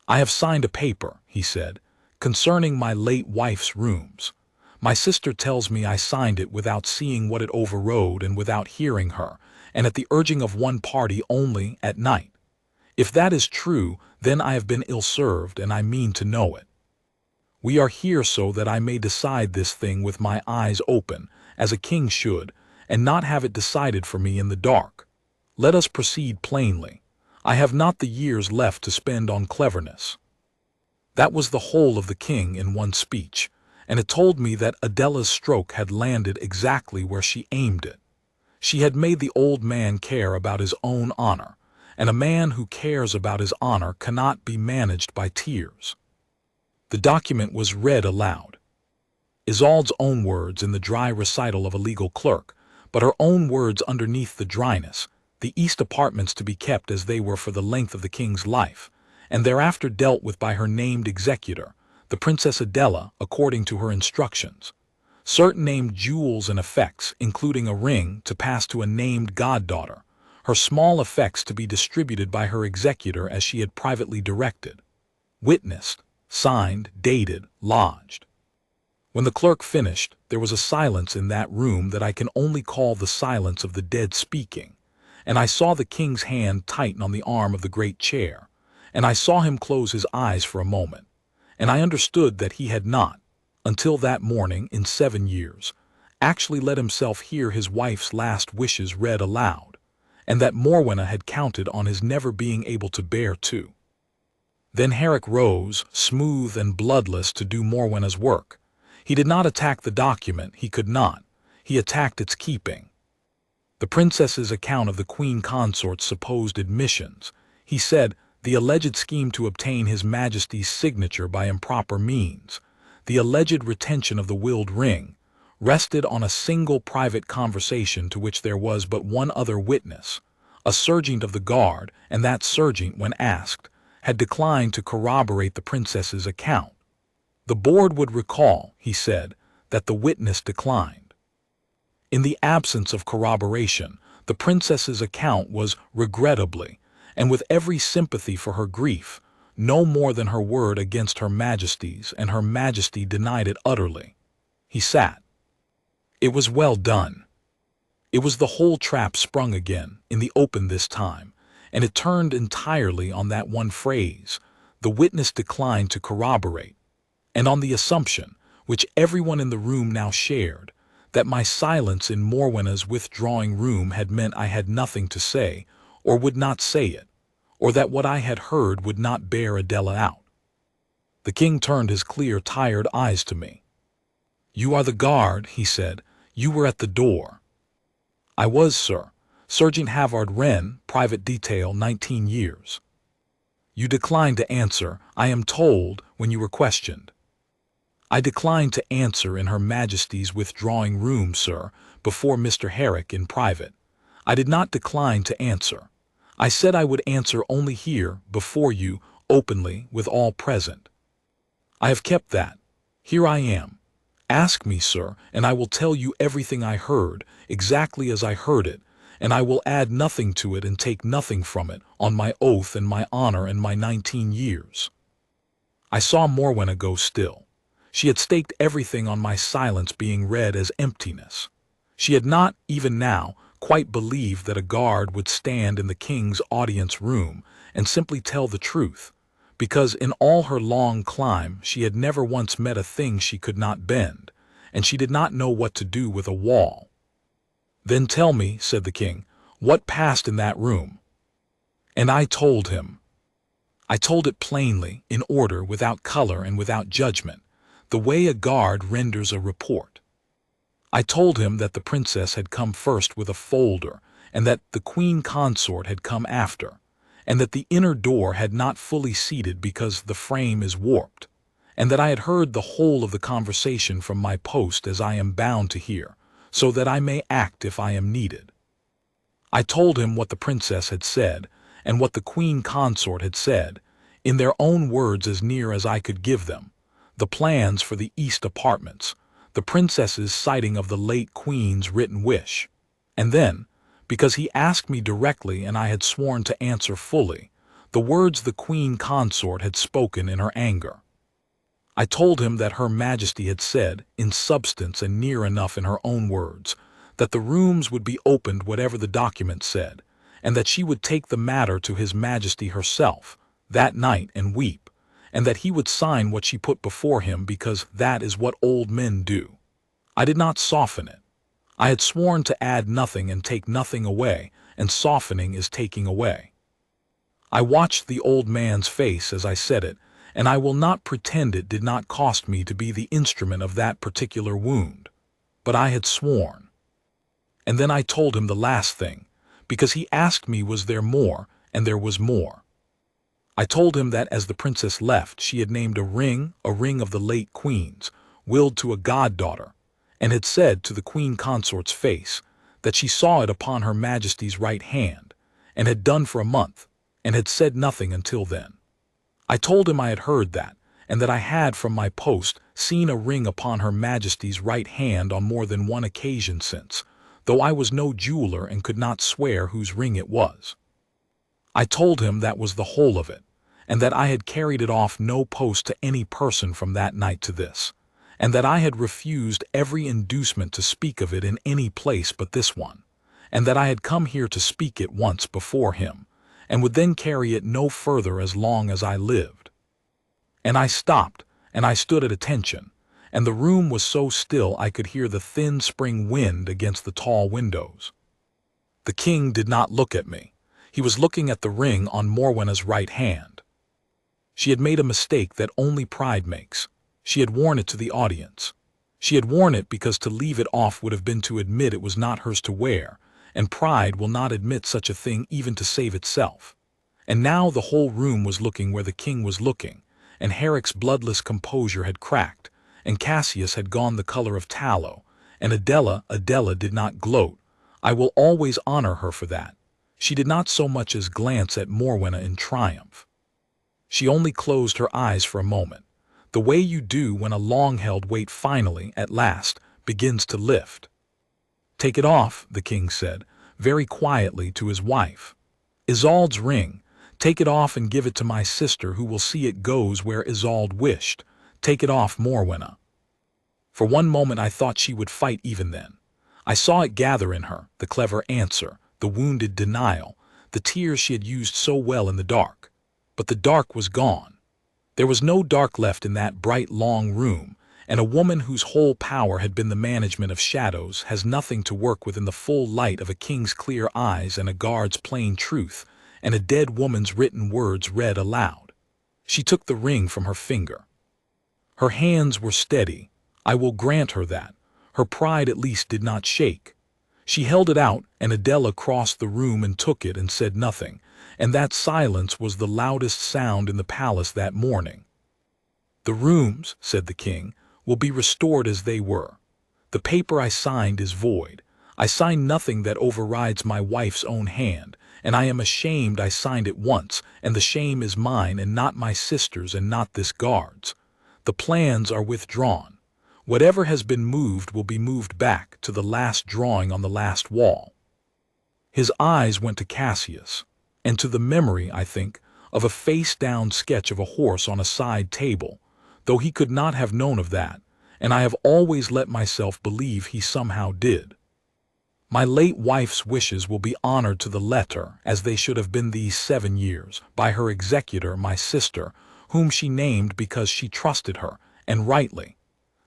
"I have signed a paper," he said, "concerning my late wife's rooms. My sister tells me I signed it without seeing what it overrode and without hearing her, and at the urging of one party only at night. If that is true, then I have been ill-served, and I mean to know it. We are here so that I may decide this thing with my eyes open, as a king should, and not have it decided for me in the dark. Let us proceed plainly. I have not the years left to spend on cleverness." That was the whole of the king in one speech, and it told me that Adela's stroke had landed exactly where she aimed it. She had made the old man care about his own honor, and a man who cares about his honor cannot be managed by tears. The document was read aloud. Isolde's own words in the dry recital of a legal clerk, but her own words underneath the dryness, the East apartments to be kept as they were for the length of the king's life, and thereafter dealt with by her named executor, the Princess Adela, according to her instructions. Certain named jewels and effects, including a ring, to pass to a named goddaughter, her small effects to be distributed by her executor as she had privately directed. Witnessed, signed, dated, lodged. When the clerk finished, there was a silence in that room that I can only call the silence of the dead speaking, and I saw the king's hand tighten on the arm of the great chair, and I saw him close his eyes for a moment, and I understood that he had not, until that morning in 7 years, actually let himself hear his wife's last wishes read aloud, and that Morwenna had counted on his never being able to bear to. Then Herrick rose, smooth and bloodless, to do Morwenna's work. He did not attack the document, he could not. He attacked its keeping. The princess's account of the Queen Consort's supposed admissions, he said, the alleged scheme to obtain His Majesty's signature by improper means, the alleged retention of the willed ring, rested on a single private conversation to which there was but one other witness, a serjeant of the guard, and that serjeant, when asked, had declined to corroborate the princess's account. The board would recall, he said, that the witness declined. In the absence of corroboration, the princess's account was, regrettably, and with every sympathy for her grief, no more than her word against Her Majesty's, and Her Majesty denied it utterly. He sat. It was well done. It was the whole trap sprung again, in the open this time, and it turned entirely on that one phrase. The witness declined to corroborate, and on the assumption, which everyone in the room now shared, that my silence in Morwenna's withdrawing room had meant I had nothing to say, or would not say it, or that what I had heard would not bear Adela out. The king turned his clear, tired eyes to me. "You are the guard," he said. "You were at the door." "I was, sir. Sergeant Havard Wren, private detail, 19 years. "You declined to answer, I am told, when you were questioned." "I declined to answer in Her Majesty's withdrawing room, sir, before Mr. Herrick in private. I did not decline to answer. I said I would answer only here, before you, openly, with all present. I have kept that. Here I am. Ask me, sir, and I will tell you everything I heard, exactly as I heard it, and I will add nothing to it and take nothing from it, on my oath and my honor and my 19 years. I saw Morwenna go still. She had staked everything on my silence being read as emptiness. She had not, even now, quite believed that a guard would stand in the king's audience room and simply tell the truth, because in all her long climb she had never once met a thing she could not bend, and she did not know what to do with a wall. "Then tell me," said the king, "what passed in that room." And I told him. I told it plainly, in order, without color and without judgment, the way a guard renders a report. I told him that the princess had come first with a folder, and that the Queen Consort had come after, and that the inner door had not fully seated because the frame is warped, and that I had heard the whole of the conversation from my post as I am bound to hear, so that I may act if I am needed. I told him what the princess had said, and what the Queen Consort had said, in their own words as near as I could give them, the plans for the East apartments, the princess's citing of the late Queen's written wish, and then, because he asked me directly and I had sworn to answer fully, the words the Queen Consort had spoken in her anger. I told him that Her Majesty had said, in substance and near enough in her own words, that the rooms would be opened whatever the document said, and that she would take the matter to His Majesty herself, that night, and weep, and that he would sign what she put before him because that is what old men do. I did not soften it. I had sworn to add nothing and take nothing away, and softening is taking away. I watched the old man's face as I said it, and I will not pretend it did not cost me to be the instrument of that particular wound. But I had sworn. And then I told him the last thing, because he asked me was there more, and there was more. I told him that as the princess left she had named a ring of the late Queen's, willed to a goddaughter, and had said to the Queen Consort's face that she saw it upon Her Majesty's right hand, and had done for a month, and had said nothing until then. I told him I had heard that, and that I had from my post seen a ring upon Her Majesty's right hand on more than one occasion since, though I was no jeweler and could not swear whose ring it was. I told him that was the whole of it, and that I had carried it off no post to any person from that night to this, and that I had refused every inducement to speak of it in any place but this one, and that I had come here to speak it once before him, and would then carry it no further as long as I lived. And I stopped, and I stood at attention, and the room was so still I could hear the thin spring wind against the tall windows. The king did not look at me. He was looking at the ring on Morwenna's right hand. She had made a mistake that only pride makes. She had worn it to the audience. She had worn it because to leave it off would have been to admit it was not hers to wear, and pride will not admit such a thing even to save itself. And now the whole room was looking where the king was looking, and Herrick's bloodless composure had cracked, and Cassius had gone the color of tallow, and Adela did not gloat. I will always honor her for that. She did not so much as glance at Morwenna in triumph. She only closed her eyes for a moment, the way you do when a long-held weight finally, at last, begins to lift. "Take it off," the king said, very quietly to his wife. "Isolde's ring. Take it off and give it to my sister who will see it goes where Isolde wished. Take it off, Morwenna." For one moment I thought she would fight even then. I saw it gather in her, the clever answer, the wounded denial, the tears she had used so well in the dark. But the dark was gone. There was no dark left in that bright long room, and a woman whose whole power had been the management of shadows has nothing to work with in the full light of a king's clear eyes and a guard's plain truth, and a dead woman's written words read aloud. She took the ring from her finger. Her hands were steady. I will grant her that. Her pride at least did not shake. She held it out, and Adela crossed the room and took it and said nothing, and that silence was the loudest sound in the palace that morning. "The rooms," said the king, "will be restored as they were. The paper I signed is void. I signed nothing that overrides my wife's own hand, and I am ashamed I signed it once, and the shame is mine and not my sister's and not this guard's. The plans are withdrawn. Whatever has been moved will be moved back to the last drawing on the last wall." His eyes went to Cassius, and to the memory, I think, of a face-down sketch of a horse on a side table, though he could not have known of that, and I have always let myself believe he somehow did. My late wife's wishes will be honored to the letter, as they should have been these 7 years, by her executor, my sister, whom she named because she trusted her, and rightly.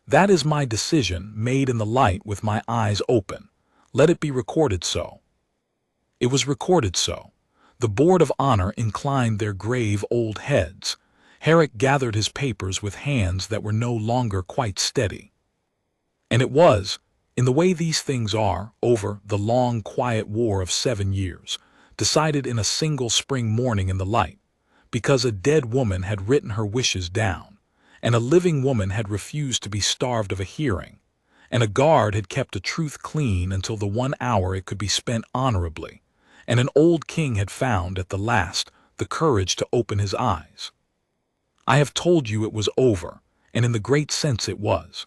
That is my decision, made in the light with my eyes open. Let it be recorded so. It was recorded so. The Board of Honor inclined their grave old heads. Herrick gathered his papers with hands that were no longer quite steady. And it was, in the way these things are, over the long, quiet war of 7 years, decided in a single spring morning in the light, because a dead woman had written her wishes down, and a living woman had refused to be starved of a hearing, and a guard had kept a truth clean until the 1 hour it could be spent honorably, and an old king had found, at the last, the courage to open his eyes. I have told you it was over, and in the great sense it was.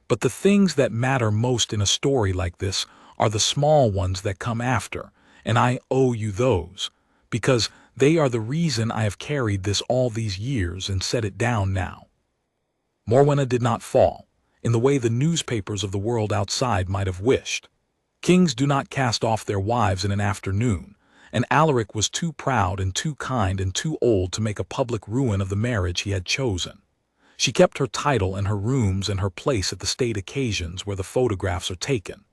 But the things that matter most in a story like this are the small ones that come after, and I owe you those, because they are the reason I have carried this all these years and set it down now. Morwenna did not fall, in the way the newspapers of the world outside might have wished. Kings do not cast off their wives in an afternoon, and Alaric was too proud and too kind and too old to make a public ruin of the marriage he had chosen. She kept her title and her rooms and her place at the state occasions where the photographs are taken.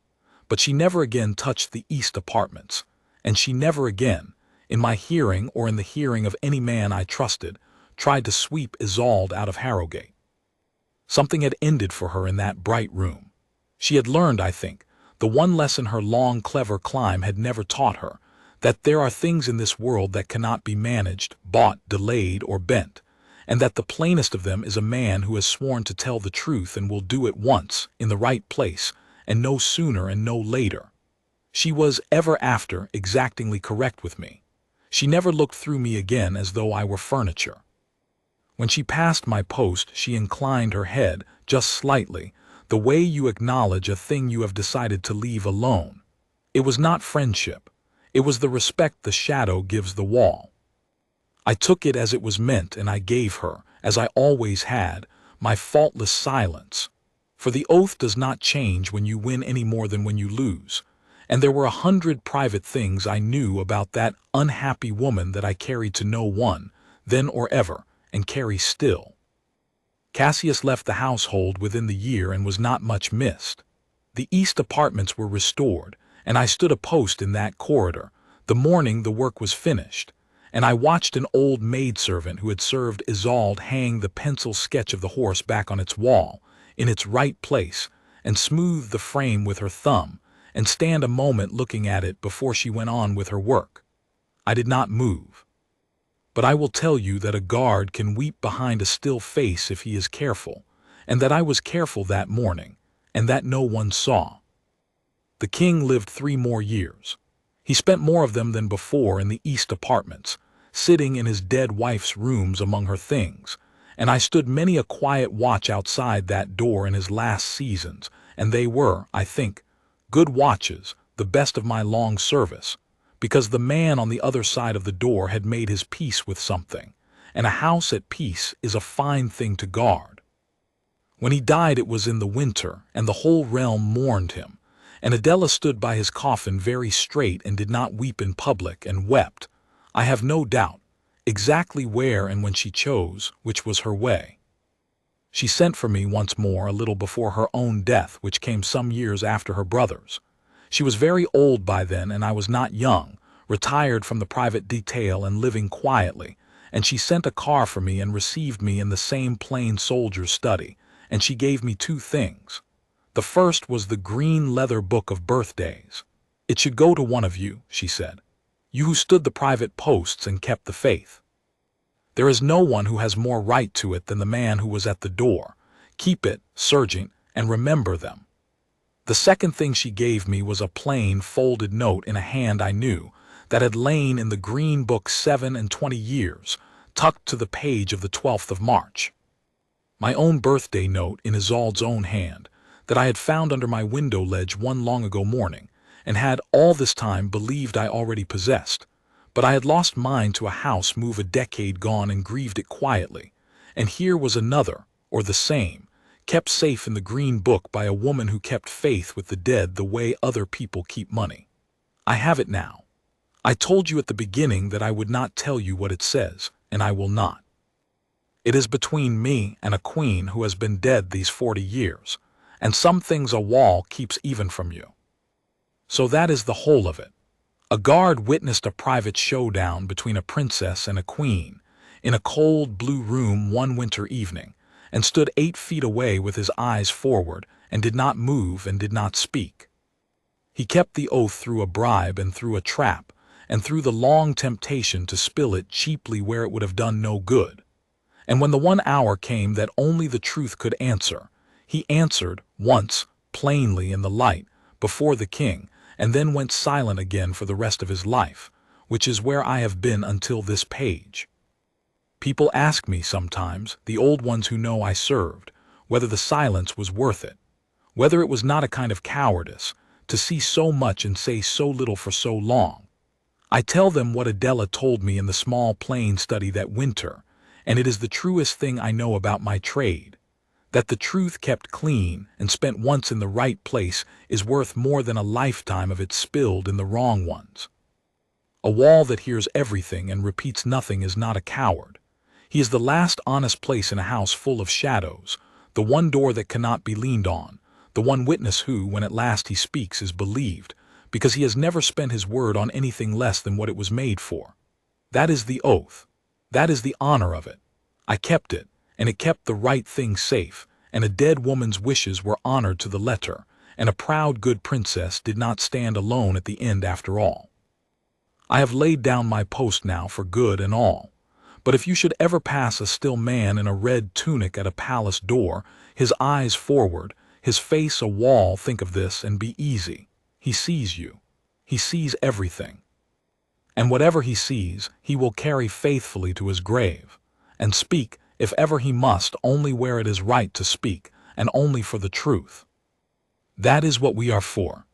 But she never again touched the East apartments, and she never again, in my hearing or in the hearing of any man I trusted, tried to sweep Isolde out of Harrowgate. Something had ended for her in that bright room. She had learned, I think, the one lesson her long, clever climb had never taught her, that there are things in this world that cannot be managed, bought, delayed, or bent, and that the plainest of them is a man who has sworn to tell the truth and will do it once, in the right place, and no sooner and no later. She was ever after exactingly correct with me. She never looked through me again as though I were furniture. When she passed my post, she inclined her head, just slightly, the way you acknowledge a thing you have decided to leave alone. It was not friendship. It was the respect the shadow gives the wall. I took it as it was meant, and I gave her, as I always had, my faultless silence. For the oath does not change when you win any more than when you lose. And there were 100 private things I knew about that unhappy woman that I carried to no one, then or ever, and carry still. Cassius left the household within the year and was not much missed. The East apartments were restored, and I stood a post in that corridor, the morning the work was finished, and I watched an old maidservant who had served Isolde hang the pencil sketch of the horse back on its wall, in its right place, and smooth the frame with her thumb, and stand a moment looking at it before she went on with her work. I did not move. But I will tell you that a guard can weep behind a still face if he is careful, and that I was careful that morning, and that no one saw. The king lived 3 more years. He spent more of them than before in the East apartments, sitting in his dead wife's rooms among her things, and I stood many a quiet watch outside that door in his last seasons, and they were, I think, good watches, the best of my long service, because the man on the other side of the door had made his peace with something, and a house at peace is a fine thing to guard. When he died it was in the winter, and the whole realm mourned him, and Adela stood by his coffin very straight and did not weep in public, and wept, I have no doubt, exactly where and when she chose, which was her way. She sent for me once more a little before her own death, which came some years after her brother's. She was very old by then, and I was not young, retired from the private detail and living quietly, and she sent a car for me and received me in the same plain soldier's study, and she gave me two things. The first was the green leather book of birthdays. It should go to one of you, she said. You who stood the private posts and kept the faith. There is no one who has more right to it than the man who was at the door. Keep it, sergeant, and remember them. The second thing she gave me was a plain, folded note in a hand I knew, that had lain in the green book 27 years, tucked to the page of the 12th of March. My own birthday note in Isolde's own hand, that I had found under my window ledge one long ago morning, and had all this time believed I already possessed. But I had lost mine to a house move a decade gone and grieved it quietly, and here was another, or the same, kept safe in the green book by a woman who kept faith with the dead the way other people keep money. I have it now. I told you at the beginning that I would not tell you what it says, and I will not. It is between me and a queen who has been dead these 40 years, and some things a wall keeps even from you. So that is the whole of it. A guard witnessed a private showdown between a princess and a queen in a cold blue room one winter evening, and stood 8 feet away with his eyes forward, and did not move and did not speak. He kept the oath through a bribe and through a trap, and through the long temptation to spill it cheaply where it would have done no good. And when the 1 hour came that only the truth could answer, he answered once, plainly in the light, before the king, and then went silent again for the rest of his life, which is where I have been until this page. People ask me sometimes, the old ones who know I served, whether the silence was worth it, whether it was not a kind of cowardice, to see so much and say so little for so long. I tell them what Adela told me in the small plain study that winter, and it is the truest thing I know about my trade, that the truth kept clean and spent once in the right place is worth more than a lifetime of it spilled in the wrong ones. A wall that hears everything and repeats nothing is not a coward. He is the last honest place in a house full of shadows, the one door that cannot be leaned on, the one witness who, when at last he speaks, is believed, because he has never spent his word on anything less than what it was made for. That is the oath. That is the honor of it. I kept it, and it kept the right thing safe, and a dead woman's wishes were honored to the letter, and a proud good princess did not stand alone at the end after all. I have laid down my post now for good and all, but if you should ever pass a still man in a red tunic at a palace door, his eyes forward, his face a wall, think of this and be easy. He sees you. He sees everything. And whatever he sees, he will carry faithfully to his grave, and speak, if ever he must, only where it is right to speak, and only for the truth. That is what we are for.